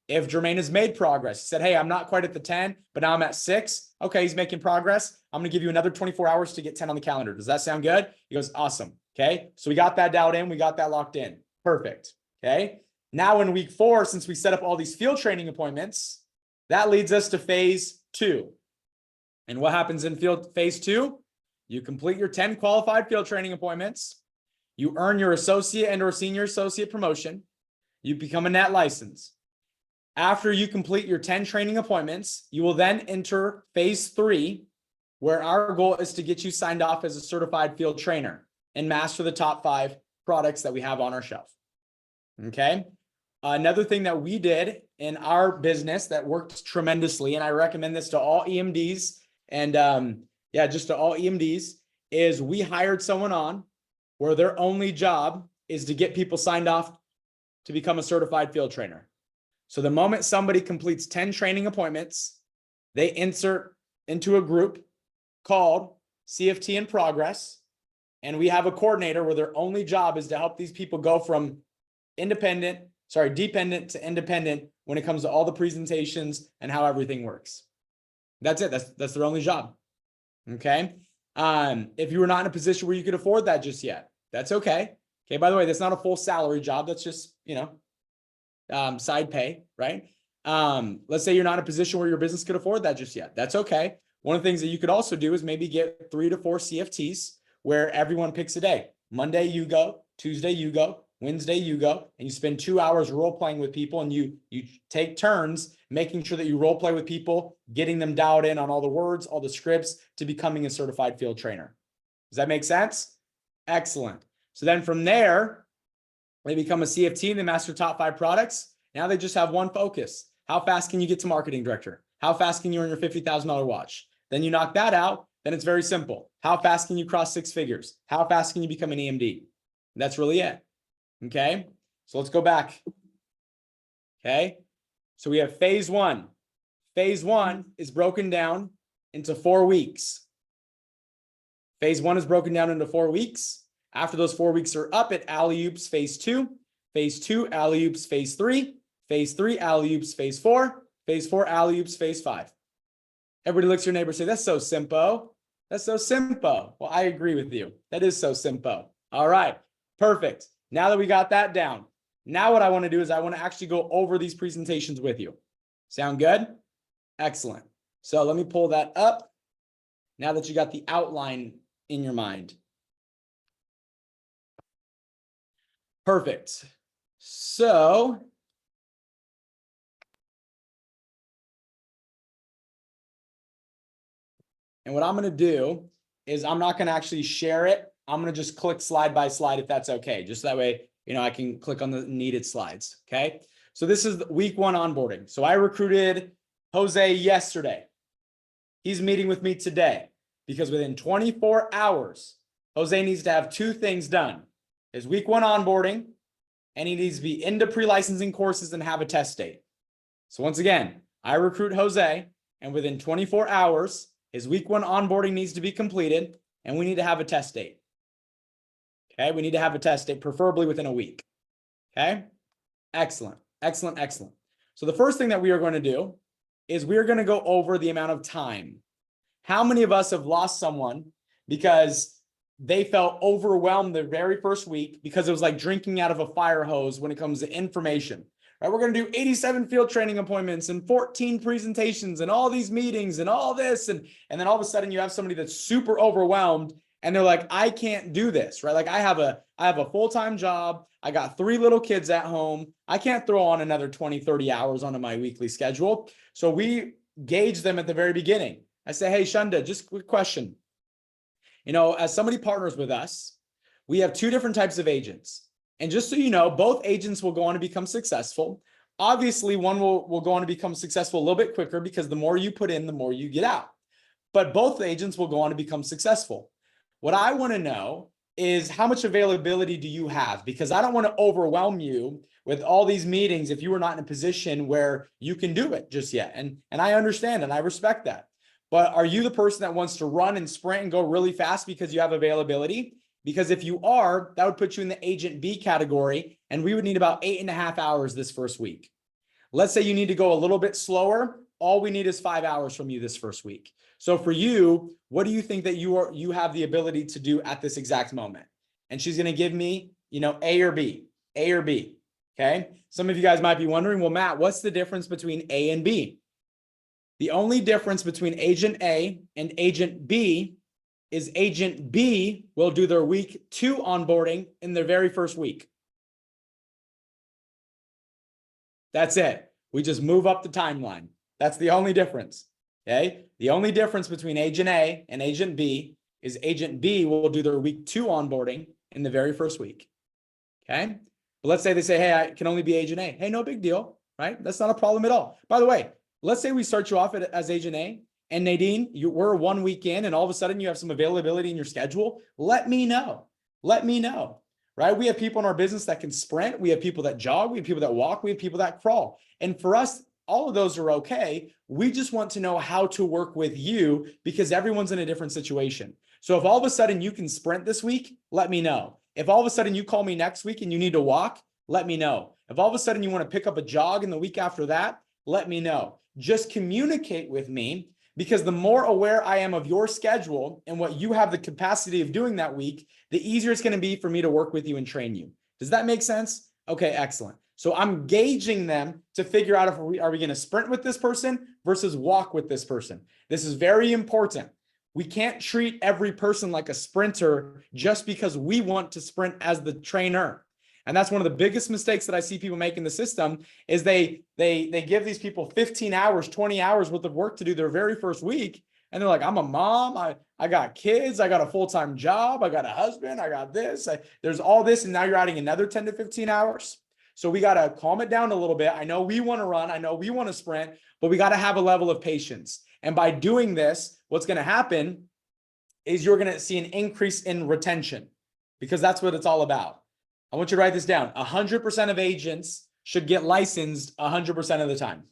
If Jermaine has made progress, he said, hey, I'm not quite at the 10, but now I'm at 6. Okay, he's making progress. I'm going to give you another 24 hours to get 10 on the calendar. Does that sound good? He goes, awesome. Okay, so we got that dialed in. We got that locked in. Perfect. Okay, now in week 4, since we set up all these field training appointments, that leads us to phase 2. And what happens in phase 2? You complete your 10 qualified field training appointments. You earn your associate and or senior associate promotion. You become a net license. After you complete your 10 training appointments, you will then enter phase 3, where our goal is to get you signed off as a certified field trainer and master the top 5 products that we have on our shelf. Okay. Another thing that we did in our business that worked tremendously, and I recommend this to all EMDs and just to all EMDs, is we hired someone on where their only job is to get people signed off to become a certified field trainer. So the moment somebody completes 10 training appointments, they insert into a group called CFT in Progress. And we have a coordinator where their only job is to help these people go from dependent to independent when it comes to all the presentations and how everything works. That's it. That's their only job. Okay. If you were not in a position where you could afford that just yet, that's okay. Okay. By the way, that's not a full salary job. That's just, side pay, right? Let's say you're not in a position where your business could afford that just yet. That's okay. One of the things that you could also do is maybe get 3 to 4 CFTs where everyone picks a day. Monday you go, Tuesday you go, Wednesday you go, and you spend 2 hours role playing with people, and you take turns making sure that you role play with people, getting them dialed in on all the words, all the scripts to becoming a certified field trainer. Does that make sense? Excellent. So then from there, they become a CFT and they master top 5 products. Now they just have one focus. How fast can you get to marketing director? How fast can you earn your $50,000 watch? Then you knock that out. Then it's very simple. How fast can you cross 6 figures? How fast can you become an EMD? That's really it. Okay. So let's go back. Okay. So we have phase 1. Phase 1 is broken down into 4 weeks. Phase 1 is broken down into 4 weeks. After those 4 weeks are up, it alley-oops phase 2. Phase 2 alley-oops phase 3. Phase 3 alley-oops phase 4. Phase 4 alley-oops phase 5. Everybody looks at your neighbor and say, that's so simple. That's so simple. Well, I agree with you. That is so simple. All right. Perfect. Now that we got that down, now what I want to do is I want to actually go over these presentations with you. Sound good? Excellent. So let me pull that up now that you got the outline in your mind. Perfect. So and what I'm going to do is I'm not going to actually share it. I'm going to just click slide by slide if that's okay. Just that way, I can click on the needed slides. Okay. So this is week 1 onboarding. So I recruited Jose yesterday. He's meeting with me today because within 24 hours, Jose needs to have two things done. His week 1 onboarding, and he needs to be into pre-licensing courses and have a test date. So once again, I recruit Jose, and within 24 hours, his week 1 onboarding needs to be completed, and we need to have a test date. Okay, we need to have a test date, preferably within a week. Okay, excellent, excellent, excellent. So the first thing that we are going to do is we are going to go over the amount of time. How many of us have lost someone because they felt overwhelmed the very first week because it was like drinking out of a fire hose when it comes to information? Right, we're going to do 87 field training appointments and 14 presentations and all these meetings and all this. And then all of a sudden you have somebody that's super overwhelmed and they're like, I can't do this, right? Like I have a full-time job. I got 3 little kids at home. I can't throw on another 20, 30 hours onto my weekly schedule. So we gauge them at the very beginning. I say, hey, Shunda, just a quick question. You know, as somebody partners with us, we have 2 different types of agents. And just so you know, both agents will go on to become successful. Obviously, one will go on to become successful a little bit quicker because the more you put in, the more you get out. But both agents will go on to become successful. What I want to know is how much availability do you have? Because I don't want to overwhelm you with all these meetings if you are not in a position where you can do it just yet. And I understand and I respect that. But are you the person that wants to run and sprint and go really fast because you have availability? Because if you are, that would put you in the agent B category, and we would need about 8.5 hours this first week. Let's say you need to go a little bit slower. All we need is 5 hours from you this first week. So for you, what do you think that you have the ability to do at this exact moment? And she's going to give me, you know, A or B. Okay. Some of you guys might be wondering, well, Matt, what's the difference between A and B? The only difference between agent A and agent B is agent B will do their week 2 onboarding in their very first week. That's it. We just move up the timeline. That's the only difference. Okay. The only difference between agent A and agent B is agent B will do their week 2 onboarding in the very first week. Okay. But let's say they say, hey, I can only be agent A. Hey, no big deal, right? That's not a problem at all. By the way, let's say we start you off as agent A. And Nadine, we're 1 week in and all of a sudden you have some availability in your schedule. Let me know, right? We have people in our business that can sprint. We have people that jog. We have people that walk. We have people that crawl. And for us, all of those are okay. We just want to know how to work with you because everyone's in a different situation. So if all of a sudden you can sprint this week, let me know. If all of a sudden you call me next week and you need to walk, let me know. If all of a sudden you want to pick up a jog in the week after that, let me know. Just communicate with me. Because the more aware I am of your schedule and what you have the capacity of doing that week, the easier it's going to be for me to work with you and train you. Does that make sense? Okay, excellent. So I'm gauging them to figure out if are we going to sprint with this person versus walk with this person. This is very important. We can't treat every person like a sprinter just because we want to sprint as the trainer. And that's one of the biggest mistakes that I see people make in the system is they give these people 15 hours, 20 hours worth of work to do their very first week. And they're like, I'm a mom. I got kids. I got a full-time job. I got a husband. I got this. There's all this. And now you're adding another 10 to 15 hours. So we got to calm it down a little bit. I know we want to run. I know we want to sprint, but we got to have a level of patience. And by doing this, what's going to happen is you're going to see an increase in retention because that's what it's all about. I want you to write this down. 100% of agents should get licensed 100% of the time.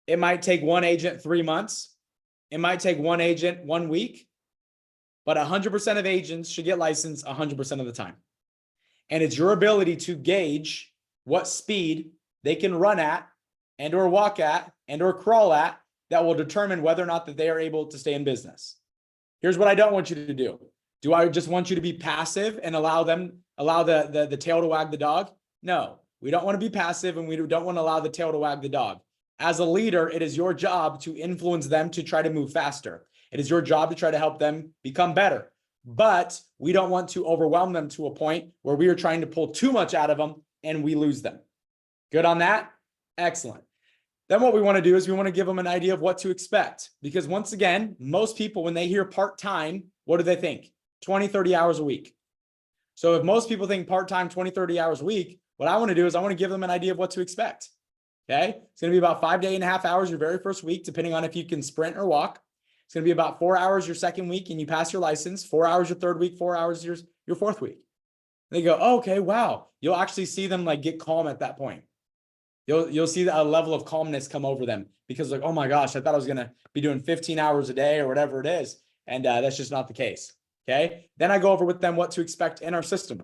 It might take one agent 3 months. It might take one agent 1 week, but 100% of agents should get licensed 100% of the time. And it's your ability to gauge what speed they can run at and or walk at and or crawl at that will determine whether or not that they are able to stay in business. Here's what I don't want you to do. Do I just want you to be passive and allow the tail to wag the dog? No, we don't want to be passive and we don't want to allow the tail to wag the dog. As a leader, it is your job to influence them to try to move faster. It is your job to try to help them become better. But we don't want to overwhelm them to a point where we are trying to pull too much out of them and we lose them. Good on that? Excellent. Then what we want to do is we want to give them an idea of what to expect. Because once again, most people, when they hear part-time, what do they think? 20, 30 hours a week. So if most people think part-time, 20, 30 hours a week, what I want to do is I want to give them an idea of what to expect. Okay. It's going to be about 5 to 8.5 hours your very first week, depending on if you can sprint or walk. It's going to be about 4 hours your second week and you pass your license, 4 hours your third week, 4 hours your fourth week. They go, oh, okay, wow. You'll actually see them like get calm at that point. You'll see a level of calmness come over them because like, oh my gosh, I thought I was going to be doing 15 hours a day or whatever it is. And that's just not the case. Okay. Then I go over with them what to expect in our system.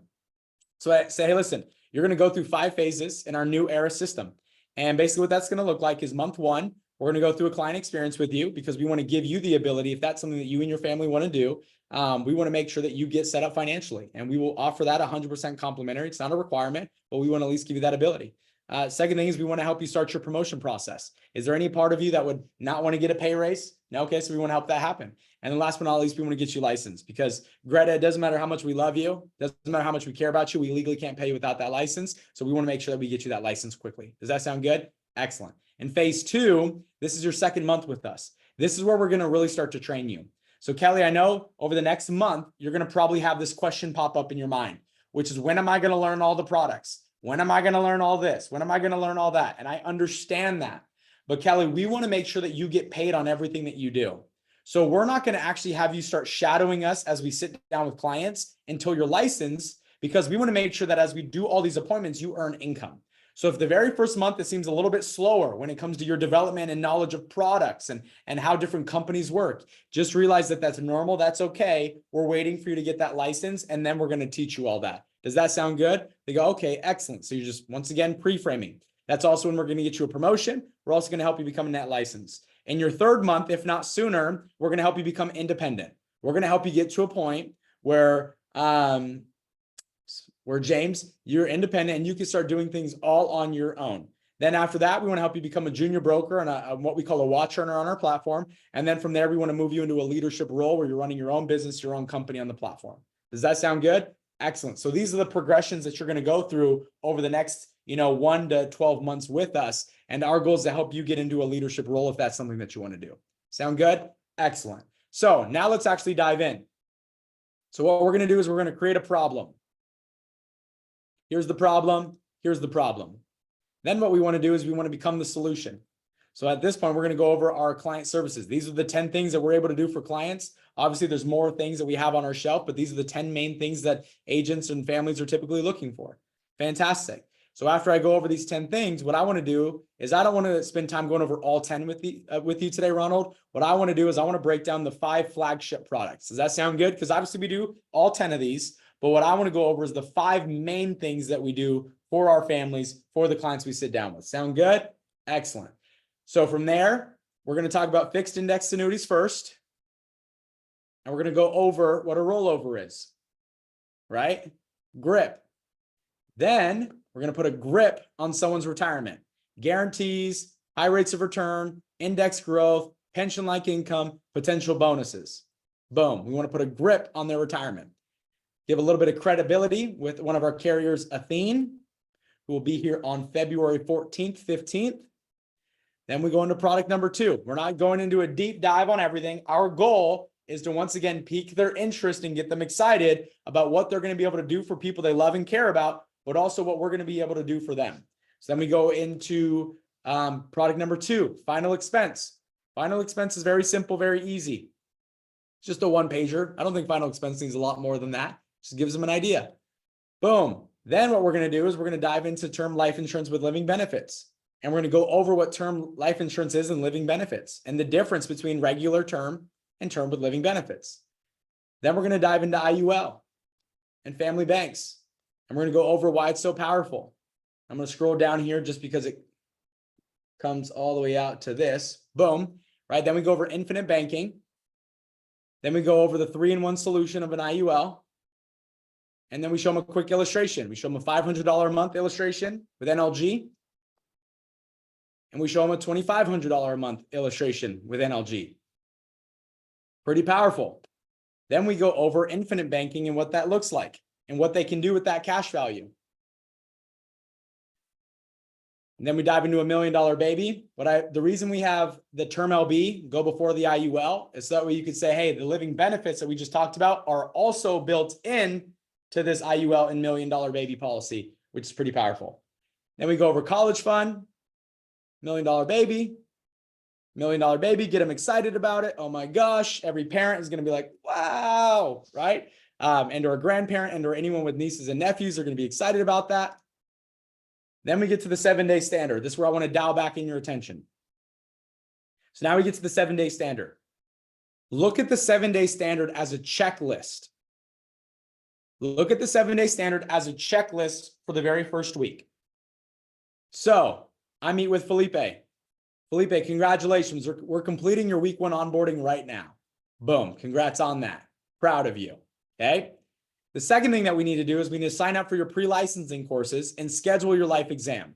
So I say, hey, listen, you're going to go through 5 phases in our new era system. And basically what that's going to look like is month 1, we're going to go through a client experience with you because we want to give you the ability, if that's something that you and your family want to do, we want to make sure that you get set up financially. And we will offer that 100% complimentary. It's not a requirement, but we want to at least give you that ability. Second thing is we want to help you start your promotion process. Is there any part of you that would not want to get a pay raise? No. Okay. So we want to help that happen. And then last but not least, we want to get you licensed because Greta, it doesn't matter how much we love you. Doesn't matter how much we care about you. We legally can't pay you without that license. So we want to make sure that we get you that license quickly. Does that sound good? Excellent. In phase 2, this is your second month with us. This is where we're going to really start to train you. So Kelly, I know over the next month, you're going to probably have this question pop up in your mind, which is when am I going to learn all the products? When am I going to learn all this? When am I going to learn all that? And I understand that. But Kelly, we want to make sure that you get paid on everything that you do. So we're not going to actually have you start shadowing us as we sit down with clients until you're licensed, because we want to make sure that as we do all these appointments, you earn income. So if the very first month, it seems a little bit slower when it comes to your development and knowledge of products and how different companies work, just realize that that's normal. That's okay. We're waiting for you to get that license, and then we're going to teach you all that. Does that sound good? They go, okay, excellent. So you're just, once again, pre-framing. That's also when we're going to get you a promotion. We're also going to help you become a net license. In your third month, if not sooner, we're going to help you become independent. We're going to help you get to a point where James, you're independent and you can start doing things all on your own. Then after that, we want to help you become a junior broker and what we call a watch earner on our platform. And then from there, we want to move you into a leadership role where you're running your own business, your own company on the platform. Does that sound good? Excellent. So these are the progressions that you're going to go through over the next, 1 to 12 months with us. And our goal is to help you get into a leadership role if that's something that you want to do. Sound good? Excellent. So now let's actually dive in. So what we're going to do is we're going to create a problem. Here's the problem. Here's the problem. Then what we want to do is we want to become the solution. So at this point, we're going to go over our client services. These are the 10 things that we're able to do for clients. Obviously, there's more things that we have on our shelf, but these are the 10 main things that agents and families are typically looking for. Fantastic. So after I go over these 10 things, what I want to do is I don't want to spend time going over all 10 with you today, Ronald. What I want to do is I want to break down the 5 flagship products. Does that sound good? Because obviously we do all 10 of these, but what I want to go over is the 5 main things that we do for our families, for the clients we sit down with. Sound good? Excellent. So from there, we're going to talk about fixed index annuities first. And we're going to go over what a rollover is, right? GRIP. Then we're going to put a GRIP on someone's retirement. Guarantees, high rates of return, index growth, pension-like income, potential bonuses. Boom. We want to put a GRIP on their retirement. Give a little bit of credibility with one of our carriers, Athene, who will be here on February 14th, 15th. Then we go into product number 2. We're not going into a deep dive on everything. Our goal is to once again pique their interest and get them excited about what they're going to be able to do for people they love and care about, but also what we're going to be able to do for them. So then we go into product number 2, final expense. Final expense is very simple, very easy. It's just a 1-pager. I don't think final expense needs a lot more than that. Just gives them an idea. Boom. Then what we're going to do is we're going to dive into term life insurance with living benefits. And we're going to go over what term life insurance is and living benefits and the difference between regular term and term with living benefits. Then we're going to dive into IUL and family banks. And we're going to go over why it's so powerful. I'm going to scroll down here just because it comes all the way out to this. Boom. Right. Then we go over infinite banking. Then we go over the 3-in-1 solution of an IUL. And then we show them a quick illustration. We show them a $500 a month illustration with NLG. And we show them a $2,500 a month illustration with NLG. Pretty powerful. Then we go over infinite banking and what that looks like and what they can do with that cash value. And then we dive into $1 million baby. The reason we have the term LB go before the IUL is so that way you could say, hey, the living benefits that we just talked about are also built in to this IUL and $1 million baby policy, which is pretty powerful. Then we go over college fund, $1 million baby, $1 million baby, get them excited about it. Oh my gosh. Every parent is going to be like, wow, right? And or a grandparent and or anyone with nieces and nephews are going to be excited about that. Then we get to the 7-day standard. This is where I want to dial back in your attention. So now we get to the 7-day standard. Look at the 7-day standard as a checklist. Look at the 7-day standard as a checklist for the very first week. So I meet with Felipe. Felipe, congratulations. We're completing your week 1 onboarding right now. Boom. Congrats on that. Proud of you. Okay. The second thing that we need to do is we need to sign up for your pre-licensing courses and schedule your life exam.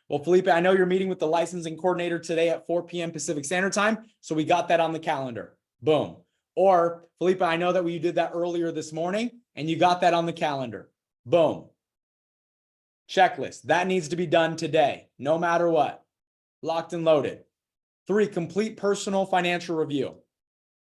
Well, Felipe, I know you're meeting with the licensing coordinator today at 4 p.m. Pacific Standard Time. So we got that on the calendar. Boom. Or Felipe, I know that you did that earlier this morning and you got that on the calendar. Boom. Checklist. That needs to be done today, no matter what. Locked and loaded. 3, complete personal financial review.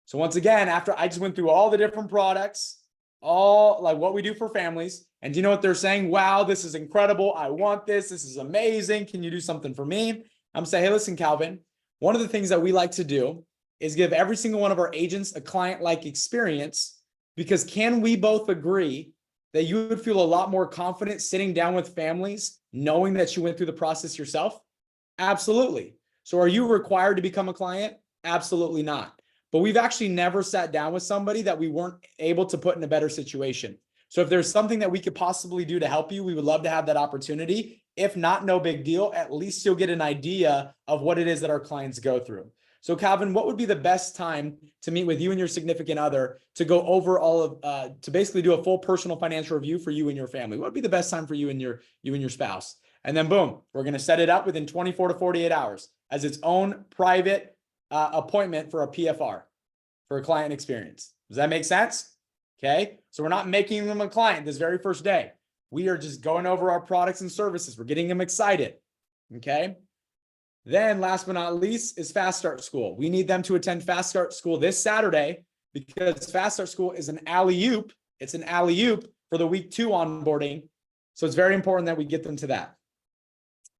So once again, after I just went through all the different products, all like what we do for families, and do you know what they're saying? Wow, this is incredible. I want this. This is amazing. Can you do something for me? I'm saying, hey, listen, Calvin, one of the things that we like to do is give every single one of our agents a client-like experience, because can we both agree that you would feel a lot more confident sitting down with families, knowing that you went through the process yourself? Absolutely. So are you required to become a client? Absolutely not. But we've actually never sat down with somebody that we weren't able to put in a better situation. So if there's something that we could possibly do to help you, we would love to have that opportunity. If not, no big deal. At least you'll get an idea of what it is that our clients go through. So Calvin, what would be the best time to meet with you and your significant other to go over all of, to basically do a full personal financial review for you and your family? What would be the best time for you and your spouse? And then boom, we're going to set it up within 24 to 48 hours as its own private appointment for a PFR, for a client experience. Does that make sense? Okay. So we're not making them a client this very first day. We are just going over our products and services. We're getting them excited. Okay. Then last but not least is Fast Start School. We need them to attend Fast Start School this Saturday, because Fast Start School is an alley-oop. It's an alley-oop for the week 2 onboarding. So it's very important that we get them to that.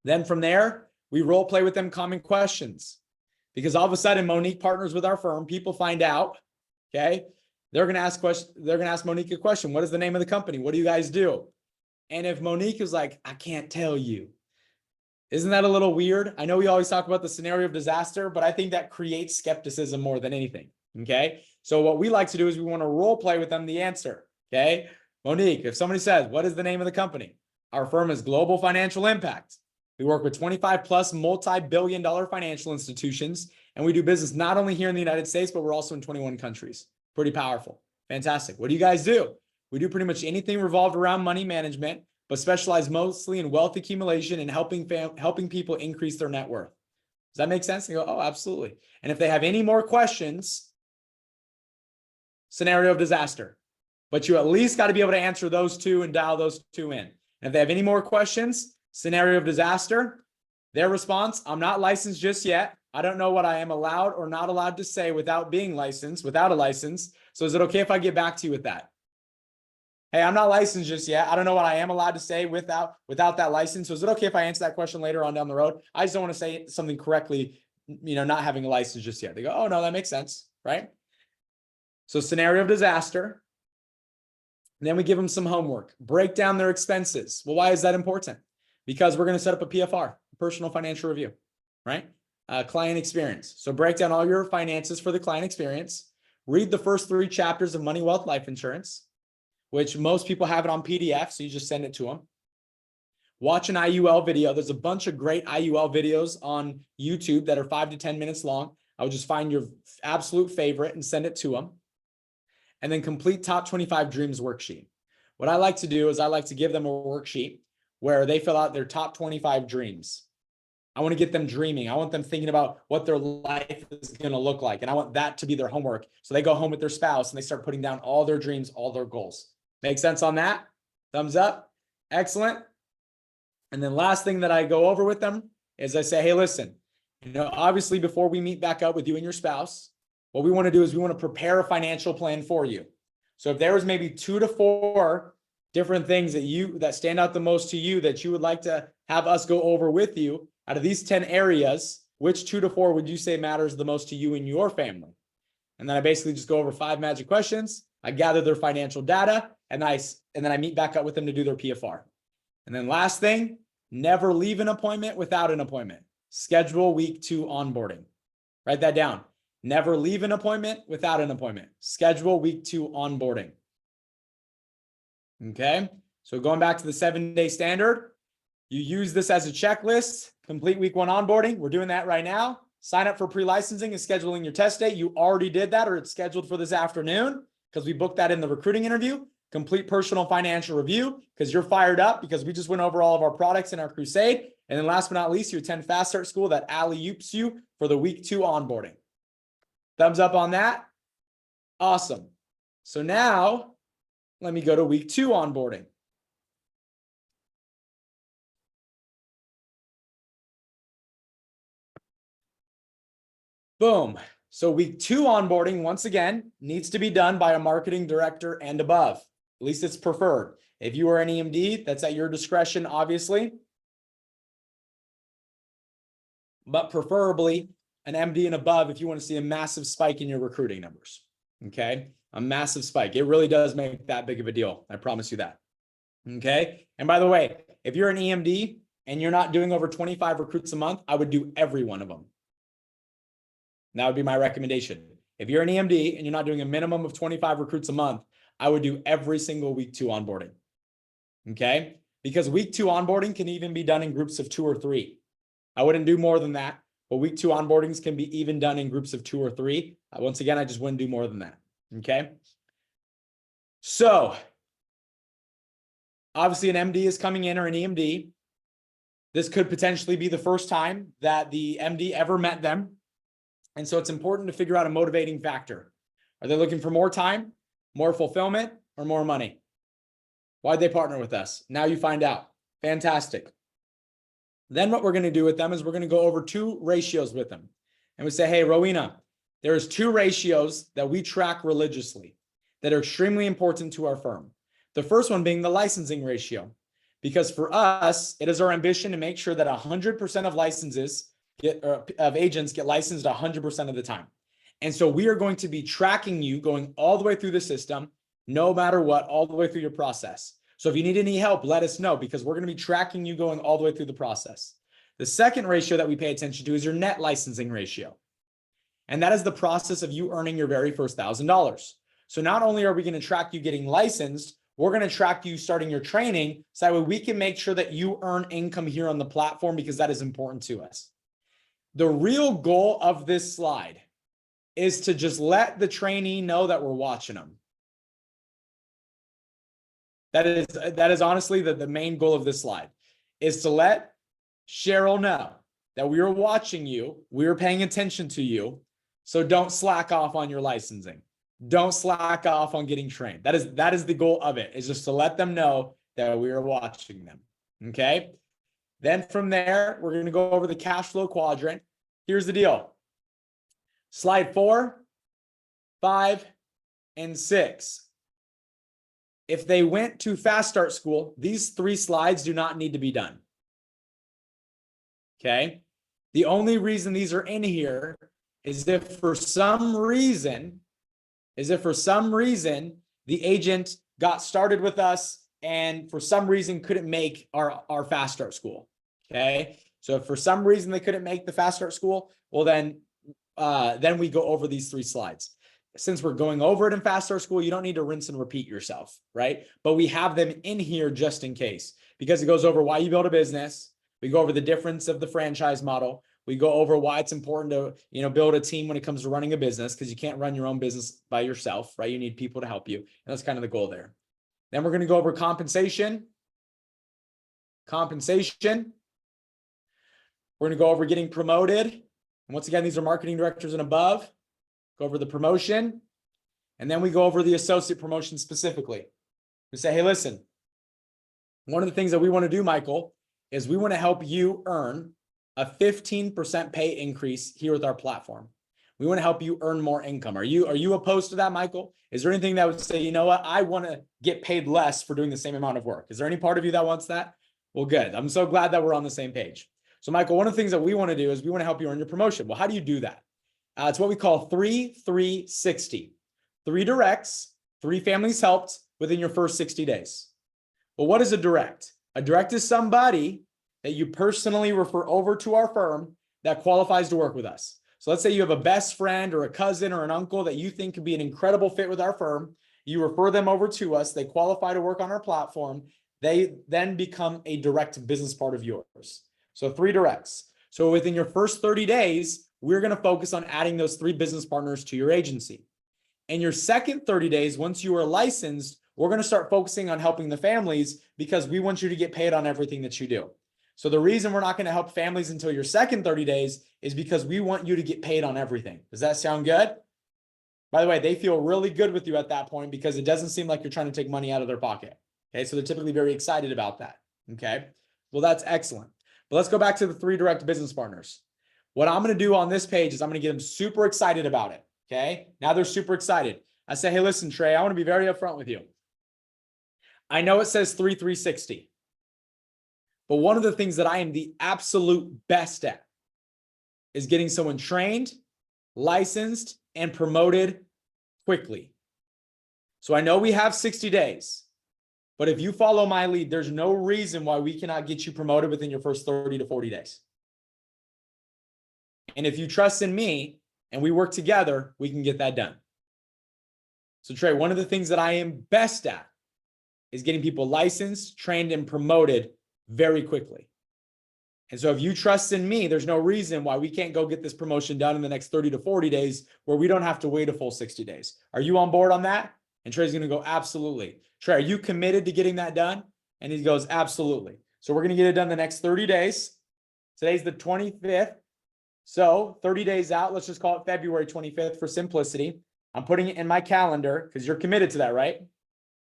Then from there, we role play with them common questions, because all of a sudden Monique partners with our firm. People find out, okay, they're going to ask questions. They're going to ask Monique a question. What is the name of the company? What do you guys do? And if Monique is like, I can't tell you. Isn't that a little weird? I know we always talk about the scenario of disaster, but I think that creates skepticism more than anything. Okay. So what we like to do is we want to role play with them the answer. Okay. Monique, if somebody says, what is the name of the company? Our firm is Global Financial Impact. We work with 25 plus multi-billion-dollar financial institutions, and we do business not only here in the United States, but we're also in 21 countries. Pretty powerful. Fantastic. What do you guys do? We do pretty much anything revolved around money management, but specialize mostly in wealth accumulation and helping people increase their net worth. Does that make sense? They go, oh, absolutely. And if they have any more questions, scenario of disaster. But you at least got to be able to answer those 2 and dial those 2 in. And if they have any more questions, scenario of disaster, their response, I'm not licensed just yet. I don't know what I am allowed or not allowed to say without being licensed, without a license. So is it okay if I get back to you with that? Hey, I'm not licensed just yet. I don't know what I am allowed to say without that license. So is it okay if I answer that question later on down the road? I just don't want to say something correctly, not having a license just yet. They go, oh no, that makes sense, right? So scenario of disaster. And then we give them some homework. Break down their expenses. Well, why is that important? Because we're going to set up a PFR, personal financial review, right? Client experience. So break down all your finances for the client experience. Read the first 3 chapters of Money, Wealth, Life Insurance, which most people have it on PDF, so you just send it to them. Watch an IUL video. There's a bunch of great IUL videos on YouTube that are 5 to 10 minutes long. I would just find your absolute favorite and send it to them. And then complete Top 25 Dreams worksheet. What I like to do is I like to give them a worksheet where they fill out their top 25 dreams. I want to get them dreaming. I want them thinking about what their life is going to look like. And I want that to be their homework. So they go home with their spouse and they start putting down all their dreams, all their goals. Make sense on that? Thumbs up. Excellent. And then last thing that I go over with them is I say, hey, listen, obviously before we meet back up with you and your spouse, what we want to do is we want to prepare a financial plan for you. So if there was maybe 2 to 4 different things that stand out the most to you that you would like to have us go over with you out of these 10 areas, which 2 to 4 would you say matters the most to you and your family? And then I basically just go over 5 magic questions. I gather their financial data, and then I meet back up with them to do their PFR. And then last thing, never leave an appointment without an appointment. Schedule week 2 onboarding. Write that down. Never leave an appointment without an appointment. Schedule week 2 onboarding. Okay. So going back to the 7-day standard, you use this as a checklist, complete week 1 onboarding. We're doing that right now. Sign up for pre-licensing and scheduling your test date. You already did that, or it's scheduled for this afternoon because we booked that in the recruiting interview. Complete personal financial review because you're fired up because we just went over all of our products in our crusade. And then last but not least, you attend Fast Start School that alley-oops you for the week 2 onboarding. Thumbs up on that. Awesome. So now let me go to week 2 onboarding. Boom. So week 2 onboarding, once again, needs to be done by a marketing director and above. At least it's preferred. If you are an EMD, that's at your discretion, obviously. But preferably an MD and above if you want to see a massive spike in your recruiting numbers. Okay? A massive spike. It really does make that big of a deal. I promise you that. Okay? And by the way, if you're an EMD and you're not doing over 25 recruits a month, I would do every one of them. That would be my recommendation. If you're an EMD and you're not doing a minimum of 25 recruits a month, I would do every single week 2 onboarding. Okay? Because week 2 onboarding can even be done in groups of 2 or 3. I wouldn't do more than that, but week 2 onboardings can be even done in groups of 2 or 3. Once again, I just wouldn't do more than that. Okay? So, obviously an MD is coming in or an EMD. This could potentially be the first time that the MD ever met them. And so it's important to figure out a motivating factor. Are they looking for more time, more fulfillment, or more money? Why'd they partner with us? Now you find out. Fantastic. Then what we're going to do with them is we're going to go over 2 ratios with them. And we say, hey, Rowena, there's 2 ratios that we track religiously that are extremely important to our firm. The first one being the licensing ratio. Because for us, it is our ambition to make sure that 100% of licenses of agents get licensed 100% of the time. And so we are going to be tracking you going all the way through the system, no matter what, all the way through your process. So if you need any help, let us know because we're going to be tracking you going all the way through the process. The second ratio that we pay attention to is your net licensing ratio. And that is the process of you earning your very first $1,000. So not only are we going to track you getting licensed, we're going to track you starting your training so that way we can make sure that you earn income here on the platform because that is important to us. The real goal of this slide is to just let the trainee know that we're watching them. That is honestly the main goal of this slide is to let Cheryl know that we are watching you, we are paying attention to you, so don't slack off on your licensing. Don't slack off on getting trained. That is the goal of it, is just to let them know that we are watching them. Okay? Then from there, we're going to go over the cash flow quadrant. Here's the deal. Slide 4, 5, and 6. If they went to Fast Start School, these 3 slides do not need to be done. Okay? The only reason these are in here is if for some reason the agent got started with us and for some reason couldn't make our Fast Start School. Okay? So if for some reason they couldn't make the Fast Start School, well then we go over these 3 slides. Since we're going over it in Fast Start School, you don't need to rinse and repeat yourself, right? But we have them in here just in case, because it goes over why you build a business. We go over the difference of the franchise model. We go over why it's important to, build a team when it comes to running a business, because you can't run your own business by yourself, right? You need people to help you. And that's kind of the goal there. Then we're going to go over compensation. We're going to go over getting promoted. And once again, these are marketing directors and above. Go over the promotion. And then we go over the associate promotion specifically. We say, hey, listen, one of the things that we want to do, Michael, is we want to help you earn a 15% pay increase here with our platform. We want to help you earn more income. Are you opposed to that, Michael? Is there anything that would say, you know what, I want to get paid less for doing the same amount of work? Is there any part of you that wants that? Well, good. I'm so glad that we're on the same page. So Michael, one of the things that we want to do is we want to help you earn your promotion. Well, how do you do that? It's what we call 3-3-60. 3 directs, 3 families helped within your first 60 days. Well, what is a direct? A direct is somebody that you personally refer over to our firm that qualifies to work with us. So let's say you have a best friend or a cousin or an uncle that you think could be an incredible fit with our firm. You refer them over to us. They qualify to work on our platform. They then become a direct business part of yours. So 3 directs. So within your first 30 days, we're going to focus on adding those 3 business partners to your agency. In your second 30 days, once you are licensed, we're going to start focusing on helping the families because we want you to get paid on everything that you do. So the reason we're not going to help families until your second 30 days is because we want you to get paid on everything. Does that sound good? By the way, they feel really good with you at that point because it doesn't seem like you're trying to take money out of their pocket. Okay, so they're typically very excited about that. Okay, well, that's excellent. But let's go back to the 3 direct business partners. What I'm going to do on this page is I'm going to get them super excited about it. Okay, now they're super excited. I say, hey, listen, Trey, I want to be very upfront with you. I know it says 3-3-60. But one of the things that I am the absolute best at is getting someone trained, licensed, and promoted quickly. So I know we have 60 days, but if you follow my lead, there's no reason why we cannot get you promoted within your first 30 to 40 days. And if you trust in me and we work together, we can get that done. So Trey, one of the things that I am best at is getting people licensed, trained, and promoted very quickly. And so if you trust in me, there's no reason why we can't go get this promotion done in the next 30 to 40 days where we don't have to wait a full 60 days. Are you on board on that? And Trey's going to go, absolutely. Trey, are you committed to getting that done? And he goes, absolutely. So we're going to get it done the next 30 days. Today's the 25th. So 30 days out, let's just call it February 25th for simplicity. I'm putting it in my calendar because you're committed to that, right?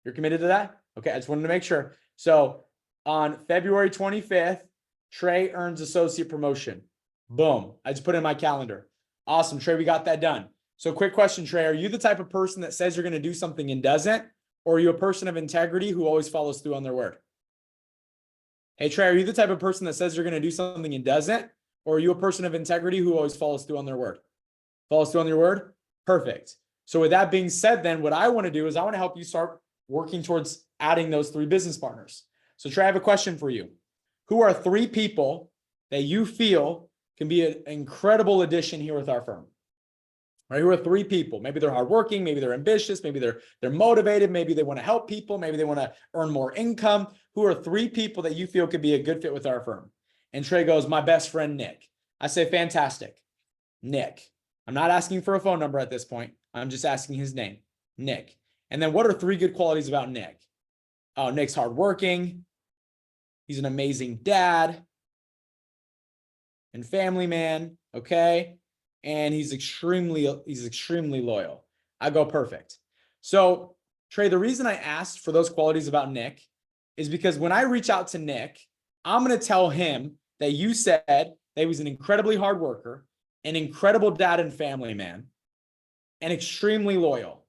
You're committed to that? Okay, I just wanted to make sure. So on February 25th, Trey earns associate promotion. Boom. I just put it in my calendar. Awesome, Trey, we got that done. So quick question, Trey, are you the type of person that says you're going to do something and doesn't? Or are you a person of integrity who always follows through on their word? Hey, Trey, are you the type of person that says you're going to do something and doesn't? Or are you a person of integrity who always follows through on their word? Follows through on your word? Perfect. So with that being said, then what I want to do is I want to help you start working towards adding those 3 business partners. So Trey, I have a question for you. Who are 3 people that you feel can be an incredible addition here with our firm? Right? Who are 3 people? Maybe they're hardworking, maybe they're ambitious, maybe they're motivated, maybe they want to help people, maybe they want to earn more income. Who are 3 people that you feel could be a good fit with our firm? And Trey goes, my best friend, Nick. I say, fantastic. Nick. I'm not asking for a phone number at this point. I'm just asking his name, Nick. And then what are 3 good qualities about Nick? Oh, Nick's hardworking. He's an amazing dad and family man. Okay. And he's extremely loyal. I go, perfect. So Trey, the reason I asked for those qualities about Nick is because when I reach out to Nick, I'm going to tell him that you said that he was an incredibly hard worker, an incredible dad and family man, and extremely loyal.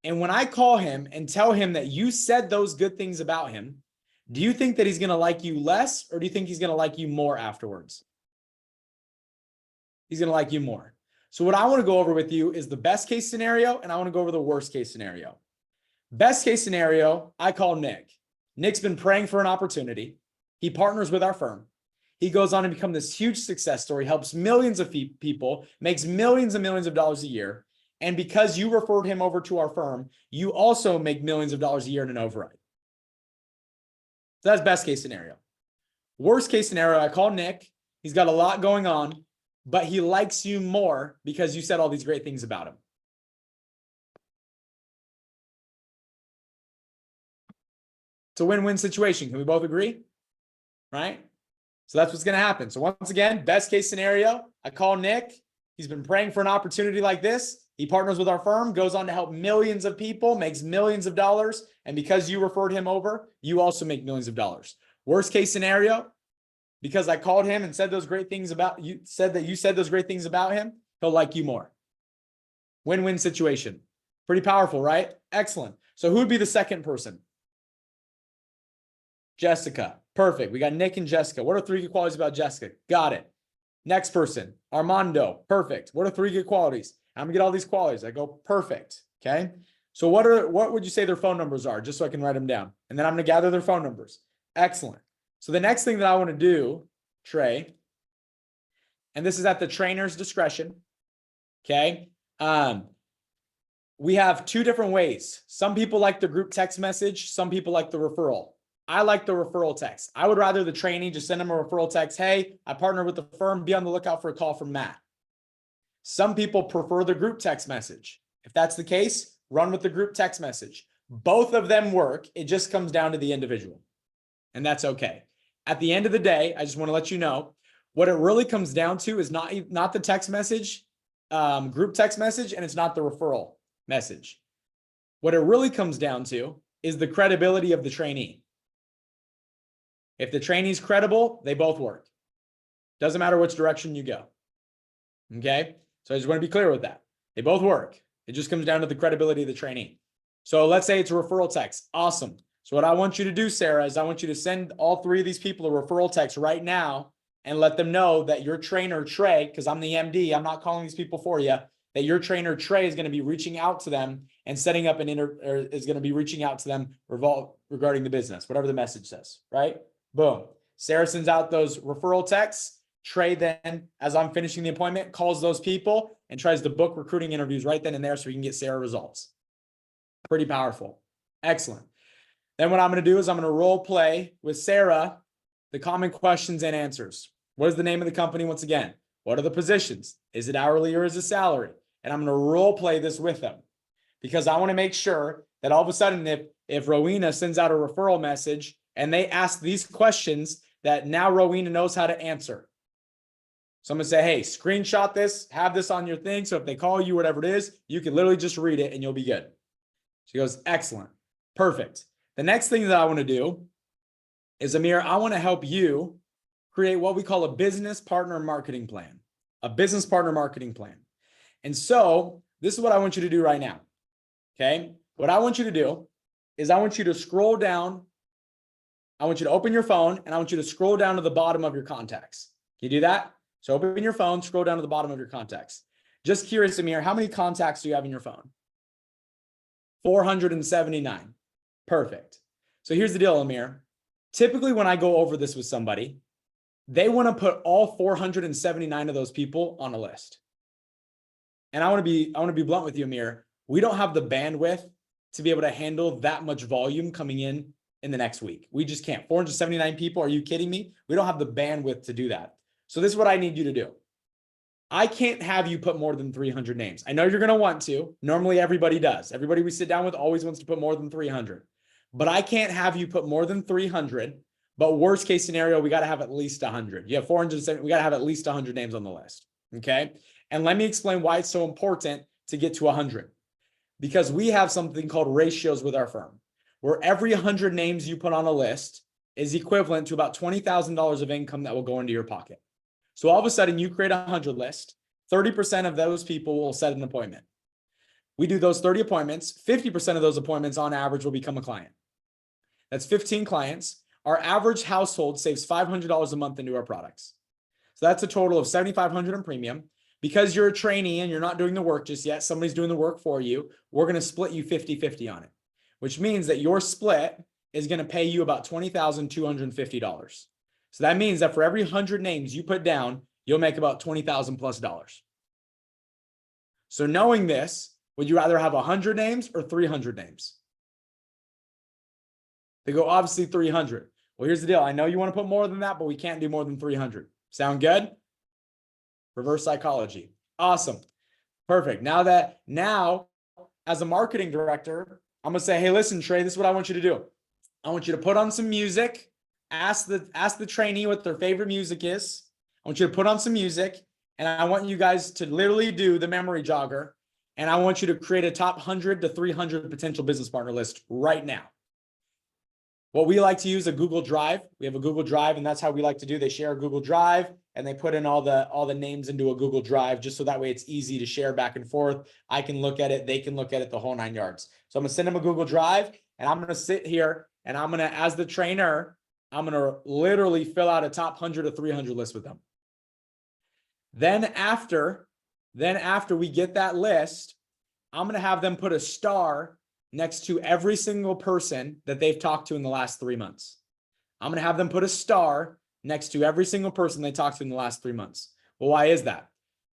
And when I call him and tell him that you said those good things about him, do you think that he's going to like you less, or do you think he's going to like you more afterwards? He's going to like you more. So what I want to go over with you is the best case scenario, and I want to go over the worst case scenario. Best case scenario, I call Nick. Nick's been praying for an opportunity. He partners with our firm. He goes on to become this huge success story, helps millions of people, makes millions and millions of dollars a year. And because you referred him over to our firm, you also make millions of dollars a year in an override. So that's best case scenario. Worst case scenario, I call Nick. He's got a lot going on, but he likes you more because you said all these great things about him. It's a win-win situation. Can we both agree? Right? So that's what's going to happen. So once again, best case scenario, I call Nick. He's been praying for an opportunity like this. He partners with our firm, goes on to help millions of people, makes millions of dollars. And because you referred him over, you also make millions of dollars. Worst case scenario, because I called him and said those great things about you, said that you said those great things about him, he'll like you more. Win-win situation. Pretty powerful, right? Excellent. So who would be the second person? Jessica. Perfect. We got Nick and Jessica. What are 3 good qualities about Jessica? Got it. Next person, Armando. Perfect. What are 3 good qualities? I'm gonna get all these qualities. I go, perfect. Okay. So what would you say their phone numbers are? Just so I can write them down. And then I'm gonna gather their phone numbers. Excellent. So the next thing that I want to do, Trey, and this is at the trainer's discretion. Okay. We have 2 different ways. Some people like the group text message. Some people like the referral. I like the referral text. I would rather the trainee just send them a referral text. Hey, I partner with the firm. Be on the lookout for a call from Matt. Some people prefer the group text message. If that's the case, run with the group text message. Both of them work. It just comes down to the individual. And that's okay. At the end of the day, I just want to let you know what it really comes down to is not the text message, group text message, and it's not the referral message. What it really comes down to is the credibility of the trainee. If the trainee's credible, they both work. Doesn't matter which direction you go. Okay. So I just want to be clear with that. They both work. It just comes down to the credibility of the trainee. So let's say it's a referral text. Awesome. So what I want you to do, Sarah, is I want you to send all 3 of these people a referral text right now and let them know that your trainer, Trey, because I'm the MD, I'm not calling these people for you, that your trainer, Trey, is going to be reaching out to them and setting up is going to be reaching out to them regarding the business, whatever the message says, right? Boom. Sarah sends out those referral texts. Trey then, as I'm finishing the appointment, calls those people and tries to book recruiting interviews right then and there so we can get Sarah results. Pretty powerful. Excellent. Then what I'm going to do is I'm going to role play with Sarah the common questions and answers. What is the name of the company once again? What are the positions? Is it hourly or is it salary? And I'm going to role play this with them because I want to make sure that all of a sudden if Rowena sends out a referral message and they ask these questions, that now Rowena knows how to answer. So I'm going to say, hey, screenshot this, have this on your thing. So if they call you, whatever it is, you can literally just read it and you'll be good. She goes, excellent. Perfect. The next thing that I want to do is, Amir, I want to help you create what we call a business partner marketing plan. A business partner marketing plan. And so this is what I want you to do right now. Okay. What I want you to do is I want you to scroll down. I want you to open your phone and I want you to scroll down to the bottom of your contacts. Can you do that? So open your phone, scroll down to the bottom of your contacts. Just curious, Amir, how many contacts do you have in your phone? 479. Perfect. So here's the deal, Amir. Typically, when I go over this with somebody, they want to put all 479 of those people on a list. And I want to be blunt with you, Amir. We don't have the bandwidth to be able to handle that much volume coming in the next week. We just can't. 479 people. Are you kidding me? We don't have the bandwidth to do that. So this is what I need you to do. I can't have you put more than 300 names. I know you're going to want to. Normally, everybody does. Everybody we sit down with always wants to put more than 300. But I can't have you put more than 300. But worst case scenario, we got to have at least 100. You have 470. We got to have at least 100 names on the list. Okay. And let me explain why it's so important to get to 100. Because we have something called ratios with our firm, where every 100 names you put on a list is equivalent to about $20,000 of income that will go into your pocket. So all of a sudden you create a 100 list, 30% of those people will set an appointment. We do those 30 appointments, 50% of those appointments on average will become a client. That's 15 clients. Our average household saves $500 a month into our products. So that's a total of $7,500 in premium. Because you're a trainee and you're not doing the work just yet, somebody's doing the work for you, we're going to split you 50-50 on it, which means that your split is going to pay you about $20,250. So that means that for every 100 names you put down, you'll make about $20,000 plus dollars. So knowing this, would you rather have 100 names or 300 names? They go obviously 300. Well, here's the deal. I know you want to put more than that, but we can't do more than 300. Sound good? Reverse psychology. Awesome. Perfect. Now, as a marketing director, I'm going to say, hey, listen, Trey, this is what I want you to do. I want you to put on some music. Ask the trainee what their favorite music is. I want you to put on some music, and I want you guys to literally do the memory jogger, and I want you to create a top 100 to 300 potential business partner list right now. What we like to use a Google Drive. We have a Google Drive, and that's how we like to do. They share a Google Drive, and they put in all the names into a Google Drive, just so that way it's easy to share back and forth. I can look at it. They can look at it, the whole 9 yards. So I'm going to send them a Google Drive, and I'm going to sit here, and I'm going to, as the trainer, I'm going to literally fill out a top 100 to 300 list with them. Then after we get that list, I'm going to have them put a star next to every single person that they've talked to in the last 3 months. I'm going to have them put a star next to every single person they talked to in the last 3 months. Well, why is that?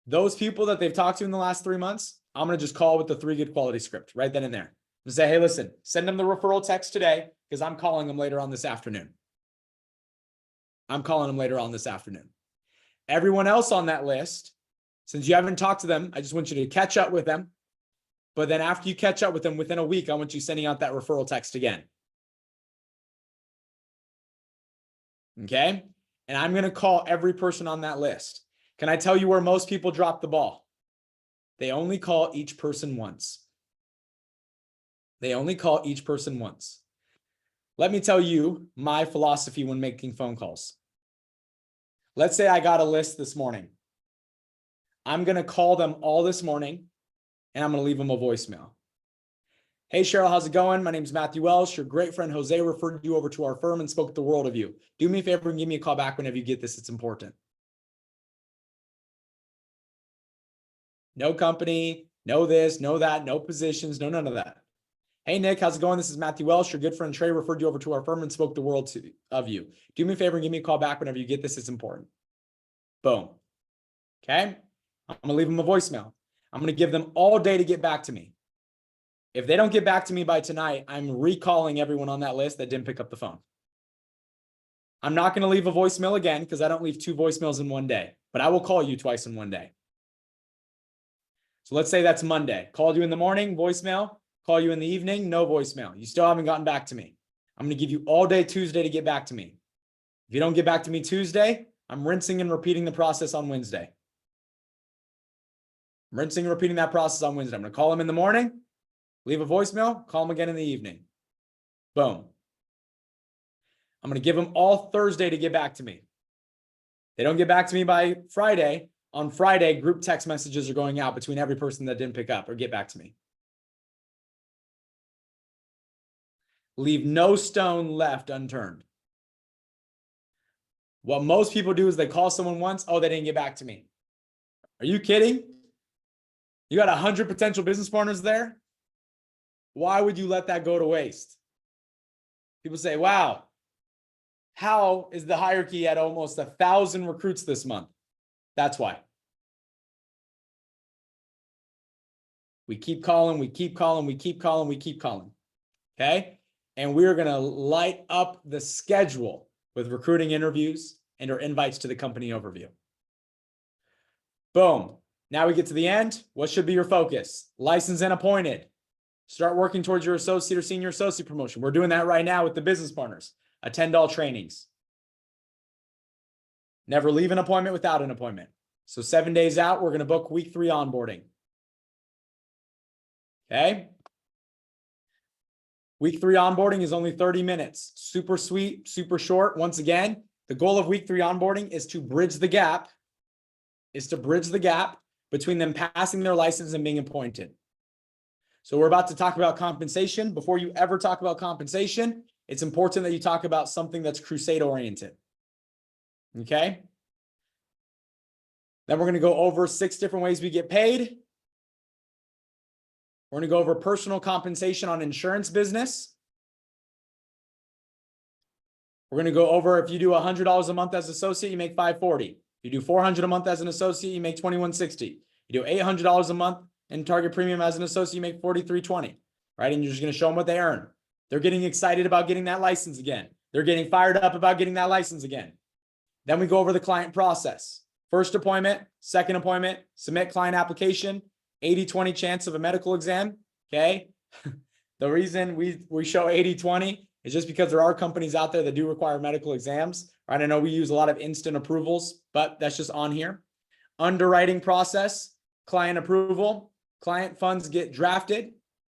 Those people that they've talked to in the last 3 months, I'm going to just call with the 3 good quality script right then and there. And say, hey, listen, send them the referral text today because I'm calling them later on this afternoon. Everyone else on that list, since you haven't talked to them, I just want you to catch up with them. But then after you catch up with them within a week, I want you sending out that referral text again. Okay? And I'm going to call every person on that list. Can I tell you where most people drop the ball? They only call each person once. Let me tell you my philosophy when making phone calls. Let's say I got a list this morning. I'm going to call them all this morning and I'm going to leave them a voicemail. Hey, Cheryl, how's it going? My name's Matthew Welsh. Your great friend Jose referred you over to our firm and spoke the world of you. Do me a favor and give me a call back whenever you get this. It's important. No company, no this, no that, no positions, no none of that. Hey, Nick, how's it going? This is Matthew Welsh. Your good friend Trey referred you over to our firm and spoke the world of you. Do me a favor and give me a call back whenever you get this. It's important. Boom. Okay? I'm going to leave them a voicemail. I'm going to give them all day to get back to me. If they don't get back to me by tonight, I'm recalling everyone on that list that didn't pick up the phone. I'm not going to leave a voicemail again because I don't leave 2 voicemails in one day, but I will call you twice in one day. So let's say that's Monday. Called you in the morning, voicemail. Call you in the evening, no voicemail. You still haven't gotten back to me. I'm going to give you all day Tuesday to get back to me. If you don't get back to me Tuesday, I'm rinsing and repeating the process on Wednesday. I'm rinsing and repeating that process on Wednesday. I'm going to call them in the morning, leave a voicemail, call them again in the evening. Boom. I'm going to give them all Thursday to get back to me. They don't get back to me by Friday. On Friday, group text messages are going out between every person that didn't pick up or get back to me. Leave no stone left unturned. What most people do is they call someone once, oh, they didn't get back to me. Are you kidding? You got 100 potential business partners there? Why would you let that go to waste? People say, wow, how is the hierarchy at almost 1,000 recruits this month? That's why. We keep calling, we keep calling, we keep calling, we keep calling. Okay? And we're going to light up the schedule with recruiting interviews and or invites to the company overview. Boom. Now we get to the end. What should be your focus? Licensed and appointed. Start working towards your associate or senior associate promotion. We're doing that right now with the business partners. Attend all trainings. Never leave an appointment without an appointment. So 7 days out, we're going to book week 3 onboarding. Okay. Week 3 onboarding is only 30 minutes. Super sweet, super short. Once again, the goal of week 3 onboarding is to bridge the gap, between them passing their license and being appointed. So we're about to talk about compensation. Before you ever talk about compensation, it's important that you talk about something that's crusade oriented. Okay. Then we're going to go over 6 different ways we get paid. We're going to go over personal compensation on insurance business. We're going to go over if you do $100 a month as an associate, you make $540. If you do $400 a month as an associate, you make $2160. You do $800 a month in target premium as an associate, you make $4320. Right? And you're just going to show them what they earn. They're getting excited about getting that license again. They're getting fired up about getting that license again. Then we go over the client process. First appointment, second appointment, submit client application, 80-20 chance of a medical exam. Okay. The reason we show 80-20 is just because there are companies out there that do require medical exams. Right? I know we use a lot of instant approvals, but that's just on here. Underwriting process, client approval, client funds get drafted,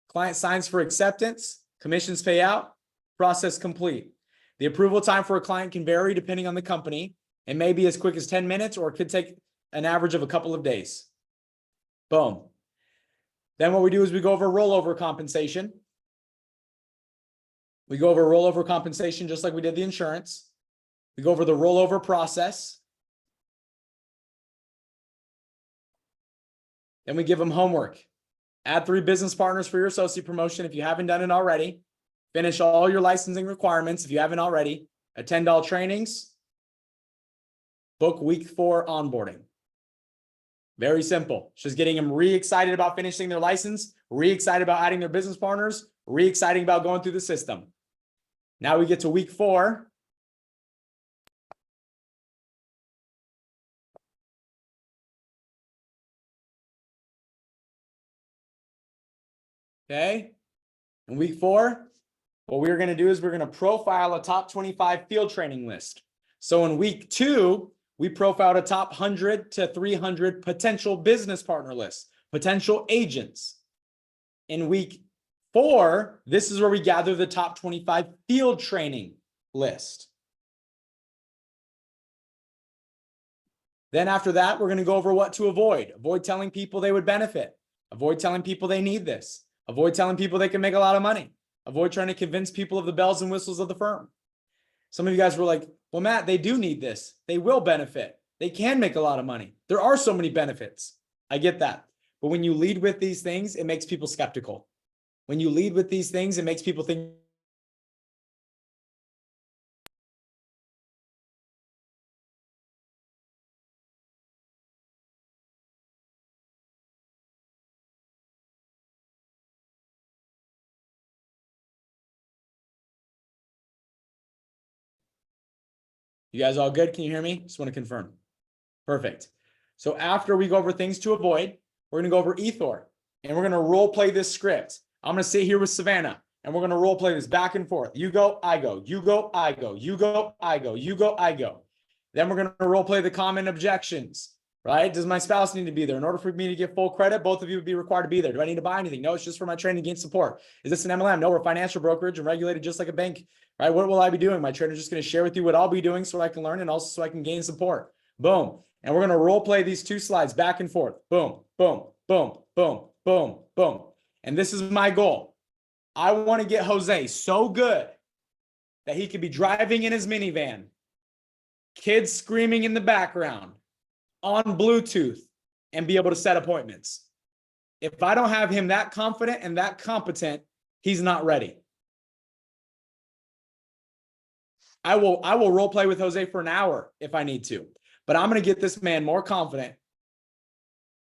client signs for acceptance, commissions pay out, process complete. The approval time for a client can vary depending on the company. It may be as quick as 10 minutes, or it could take an average of a couple of days. Boom. Then what we do is we go over rollover compensation. We go over rollover compensation, just like we did the insurance. We go over the rollover process. Then we give them homework. Add 3 business partners for your associate promotion if you haven't done it already. Finish all your licensing requirements if you haven't already. Attend all trainings. Book week 4 onboarding. Very simple. It's just getting them re-excited about finishing their license, re-excited about adding their business partners, re-exciting about going through the system. Now we get to week 4. Okay. In week 4, what we're going to do is we're going to profile a top 25 field training list. So in week 2, we profiled a top 100 to 300 potential business partner lists, potential agents. In week 4, this is where we gather the top 25 field training list. Then after that, we're going to go over what to avoid. Avoid telling people they would benefit. Avoid telling people they need this. Avoid telling people they can make a lot of money. Avoid trying to convince people of the bells and whistles of the firm. Some of you guys were like, well, Matt, they do need this. They will benefit. They can make a lot of money. There are so many benefits. I get that. But when you lead with these things, it makes people skeptical. When you lead with these things, it makes people think. You guys all good? Can you hear me? Just want to confirm. Perfect. So after we go over things to avoid, we're going to go over Ethor and we're going to role play this script. I'm going to sit here with Savannah and we're going to role play this back and forth. You go, I go, you go, I go, you go, I go, you go, I go. Then we're going to role play the common objections, right? Does my spouse need to be there? In order for me to get full credit, both of you would be required to be there. Do I need to buy anything? No, it's just for my training gain support. Is this an MLM? No, we're a financial brokerage and regulated just like a bank, right? What will I be doing? My trainer's just going to share with you what I'll be doing so I can learn and also so I can gain support. Boom. And we're going to role play these 2 slides back and forth. Boom, boom, boom, boom, boom, boom. And this is my goal. I want to get Jose so good that he could be driving in his minivan, kids screaming in the background, on Bluetooth, and be able to set appointments. If I don't have him that confident and that competent, he's not ready. I will role play with Jose for an hour if I need to. But I'm going to get this man more confident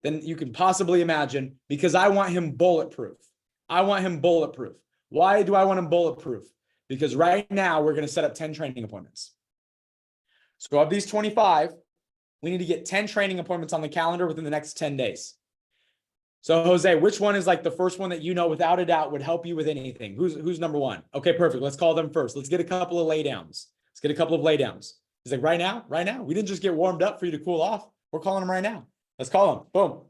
than you can possibly imagine because I want him bulletproof. I want him bulletproof. Why do I want him bulletproof? Because right now we're going to set up 10 training appointments. So of these 25, we need to get 10 training appointments on the calendar within the next 10 days. So Jose, which one is like the first one that you know without a doubt would help you with anything? Who's number 1? Okay, perfect. Let's call them first. Let's get a couple of laydowns. Let's get a couple of laydowns. He's like, right now? Right now? We didn't just get warmed up for you to cool off. We're calling him right now. Let's call him. Boom.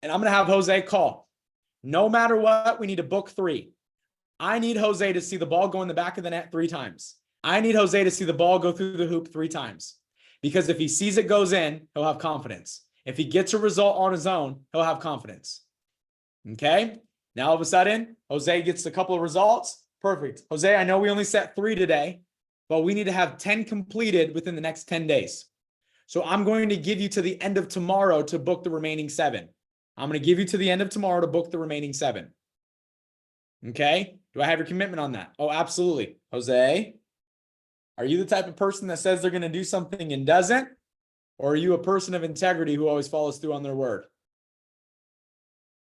And I'm going to have Jose call. No matter what, we need to book 3. I need Jose to see the ball go in the back of the net 3 times. I need Jose to see the ball go through the hoop 3 times. Because if he sees it goes in, he'll have confidence. If he gets a result on his own, he'll have confidence. Okay? Now, all of a sudden, Jose gets a couple of results. Perfect. Jose, I know we only set 3 today, but we need to have 10 completed within the next 10 days. So I'm going to give you to the end of tomorrow to book the remaining 7. I'm going to give you to the end of tomorrow to book the remaining 7. Okay? Do I have your commitment on that? Oh, absolutely. Jose, are you the type of person that says they're going to do something and doesn't? Or are you a person of integrity who always follows through on their word?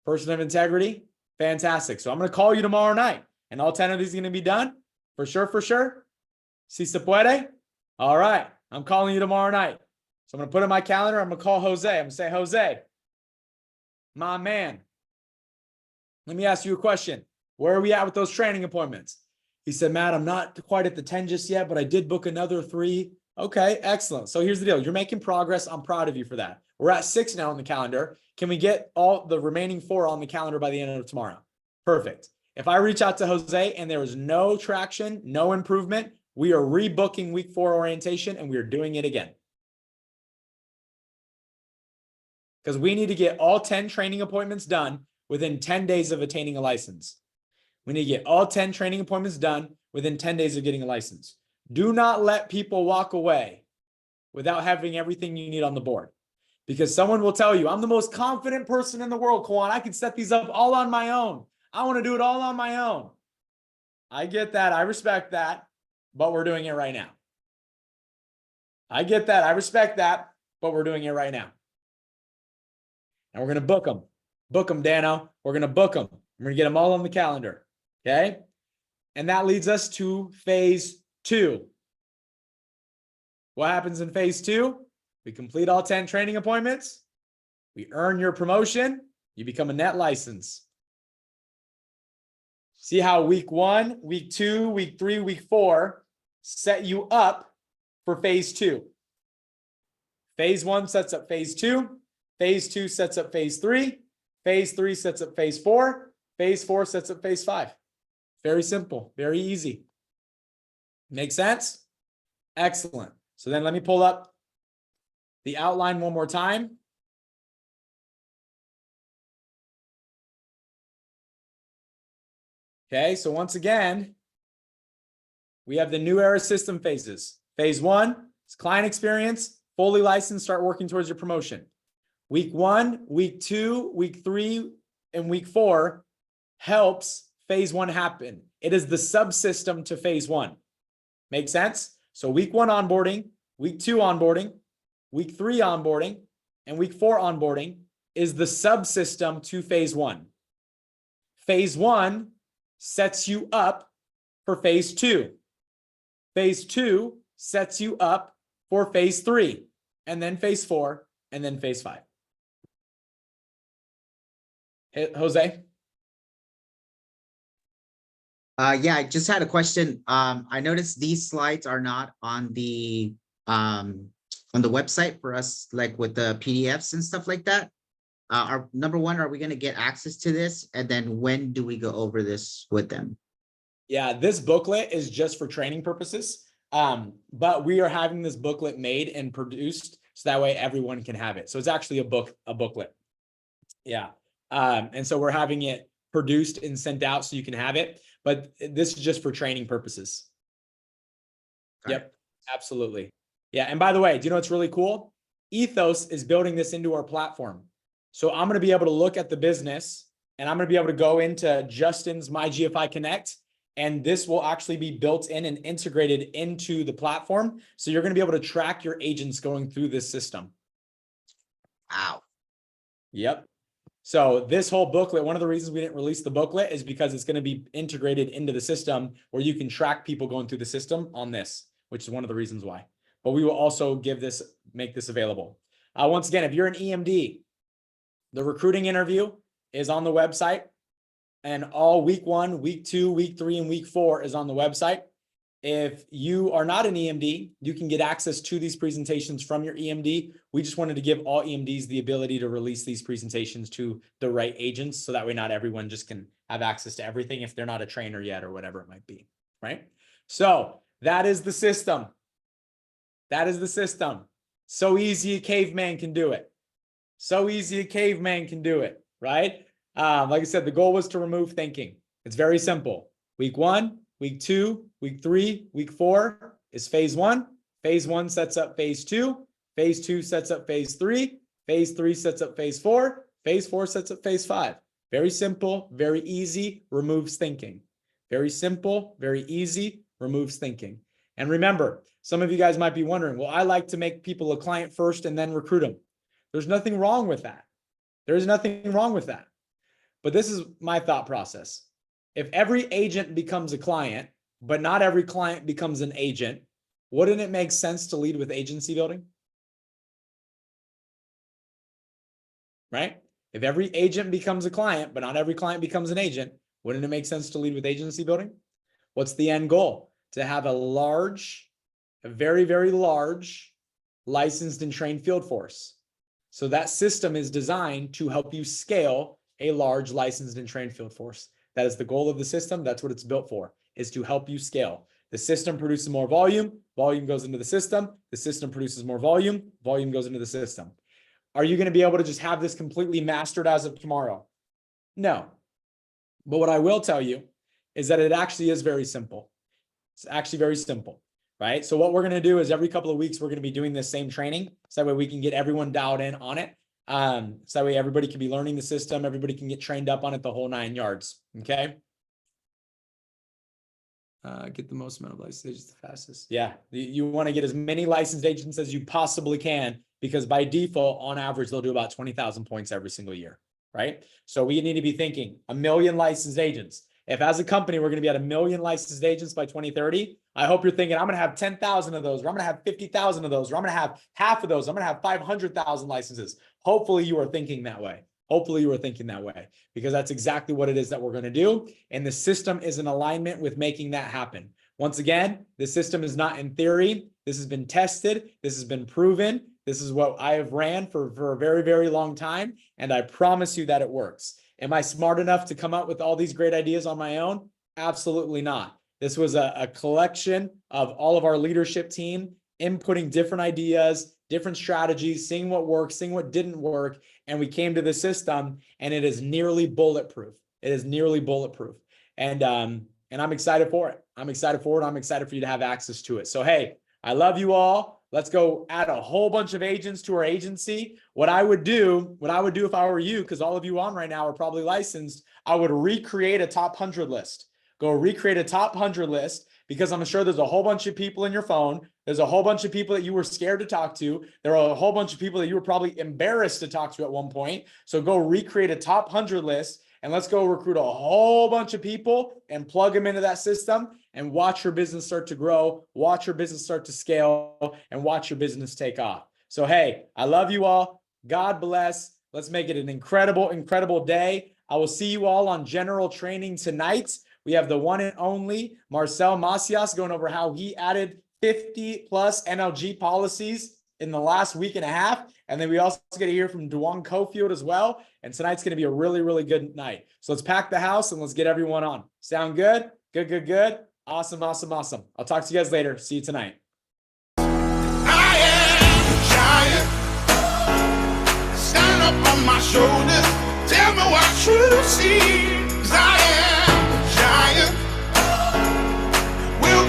Person of integrity? Fantastic. So I'm going to call you tomorrow night and all 10 of these are going to be done? For sure, for sure? Si se puede? All right. I'm calling you tomorrow night. So I'm going to put in my calendar. I'm going to call Jose. I'm going to say, Jose, my man, let me ask you a question. Where are we at with those training appointments? He said, Matt, I'm not quite at the 10 just yet, but I did book another 3. Okay, excellent. So here's the deal. You're making progress. I'm proud of you for that. We're at 6 now on the calendar. Can we get all the remaining 4 on the calendar by the end of tomorrow? Perfect. If I reach out to Jose and there is no traction, no improvement, we are rebooking week 4 orientation and we are doing it again. Because we need to get all 10 training appointments done within 10 days of attaining a license. We need to get all 10 training appointments done within 10 days of getting a license. Do not let people walk away without having everything you need on the board. Because someone will tell you, I'm the most confident person in the world, Kwan. I can set these up all on my own. I want to do it all on my own. I get that. I respect that. But we're doing it right now. I get that. I respect that. But we're doing it right now. And we're going to book them. Book them, Dano. We're going to book them. We're going to get them all on the calendar. Okay? And that leads us to phase 2. What happens in phase 2? We complete all 10 training appointments. We earn your promotion. You become a net license. See how week 1, week 2, week 3, week 4 set you up for phase 2. Phase 1 sets up phase 2. Phase 2 sets up phase 3. Phase 3 sets up phase 4. Phase 4 sets up phase 5. Very simple, very easy. Make sense? Excellent. So then let me pull up the outline one more time. Okay, so once again, we have the new era system phases. Phase 1 is client experience, fully licensed, start working towards your promotion. Week 1, week 2, week 3, and week 4 helps phase 1 happen. It is the subsystem to phase 1. Make sense? So week 1 onboarding, week 2 onboarding, week 3 onboarding, and week 4 onboarding is the subsystem to phase 1. Phase 1 sets you up for phase 2. Phase 2 sets you up for phase 3, and then phase 4, and then phase 5. Hey, Jose?
Yeah, I just had a question. I noticed these slides are not on the website for us, like with the PDFs and stuff like that. Number one, are we going to get access to this? And then when do we go over this with them?
Yeah, this booklet is just for training purposes. But we are having this booklet made and produced so that way everyone can have it. So it's actually a booklet. Yeah. And so we're having it produced and sent out so you can have it. But this is just for training purposes. Yep, absolutely. Yeah. And by the way, do you know what's really cool? Ethos is building this into our platform. So I'm going to be able to look at the business and I'm going to be able to go into Justin's My GFI Connect, and this will actually be built in and integrated into the platform. So you're going to be able to track your agents going through this system.
Wow.
Yep. So this whole booklet, one of the reasons we didn't release the booklet is because it's going to be integrated into the system where you can track people going through the system on this, which is one of the reasons why. But we will also make this available. Once again, if you're an EMD, the recruiting interview is on the website, and all week 1, week 2, week 3, and week 4 is on the website. If you are not an EMD, you can get access to these presentations from your EMD. We just wanted to give all EMDs the ability to release these presentations to the right agents, so that way not everyone just can have access to everything if they're not a trainer yet or whatever it might be, right? So that is the system. That is the system. So easy a caveman can do it. So easy a caveman can do it, right? Like I said, the goal was to remove thinking. It's very simple. Week 1, week 2, week 3, week 4 is phase 1. Phase 1 sets up phase 2. Phase 2 sets up phase 3. Phase 3 sets up phase 4. Phase 4 sets up phase 5. Very simple, very easy, removes thinking. Very simple, very easy, removes thinking. And remember, some of you guys might be wondering, well, I like to make people a client first and then recruit them. There's nothing wrong with that. There's nothing wrong with that. But this is my thought process. If every agent becomes a client, but not every client becomes an agent, wouldn't it make sense to lead with agency building? Right? If every agent becomes a client, but not every client becomes an agent, wouldn't it make sense to lead with agency building? What's the end goal? To have a very, very large licensed and trained field force. So that system is designed to help you scale a large licensed and trained field force. That is the goal of the system. That's what it's built for, is to help you scale. The system produces more volume, volume goes into the system produces more volume, volume goes into the system. Are you going to be able to just have this completely mastered as of tomorrow? No. But what I will tell you is that it actually is very simple. It's actually very simple, right? So what we're going to do is every couple of weeks, we're going to be doing this same training. So that way we can get everyone dialed in on it. So that way everybody can be learning the system. Everybody can get trained up on it the whole 9 yards. Okay. Get the most amount of licensed agents the fastest. Yeah. You want to get as many licensed agents as you possibly can, because by default, on average, they'll do about 20,000 points every single year. Right. So we need to be thinking 1 million licensed agents. If as a company, we're going to be at 1 million licensed agents by 2030, I hope you're thinking, I'm going to have 10,000 of those, or I'm going to have 50,000 of those, or I'm going to have half of those. I'm going to have 500,000 licenses. Hopefully you are thinking that way. Hopefully you are thinking that way, because that's exactly what it is that we're going to do. And the system is in alignment with making that happen. Once again, the system is not in theory. This has been tested. This has been proven. This is what I have ran for a very, very long time. And I promise you that it works. Am I smart enough to come up with all these great ideas on my own? Absolutely not. This was a collection of all of our leadership team inputting different ideas, different strategies, seeing what worked, seeing what didn't work. And we came to the system, and it is nearly bulletproof. It is nearly bulletproof. And I'm excited for it. I'm excited for it. I'm excited for you to have access to it. So, hey, I love you all. Let's go add a whole bunch of agents to our agency. What I would do if I were you, because all of you on right now are probably licensed, I would recreate a top 100 list. Go recreate a top 100 list, because I'm sure there's a whole bunch of people in your phone. There's a whole bunch of people that you were scared to talk to. There are a whole bunch of people that you were probably embarrassed to talk to at one point. So go recreate a top 100 list, and let's go recruit a whole bunch of people and plug them into that system, and watch your business start to grow, watch your business start to scale, and watch your business take off. So, hey, I love you all. God bless. Let's make it an incredible, incredible day. I will see you all on general training tonight. We have the one and only Marcel Macias going over how he added 50 plus NLG policies in the last week and a half. And then we also get to hear from Dwong Cofield as well. And tonight's going to be a really, really good night. So let's pack the house and let's get everyone on. Sound good? Good, good, good. Awesome, awesome, awesome. I'll talk to you guys later. See you tonight.
I am a giant. Stand up on my shoulders. Tell me what you see. 'Cause I am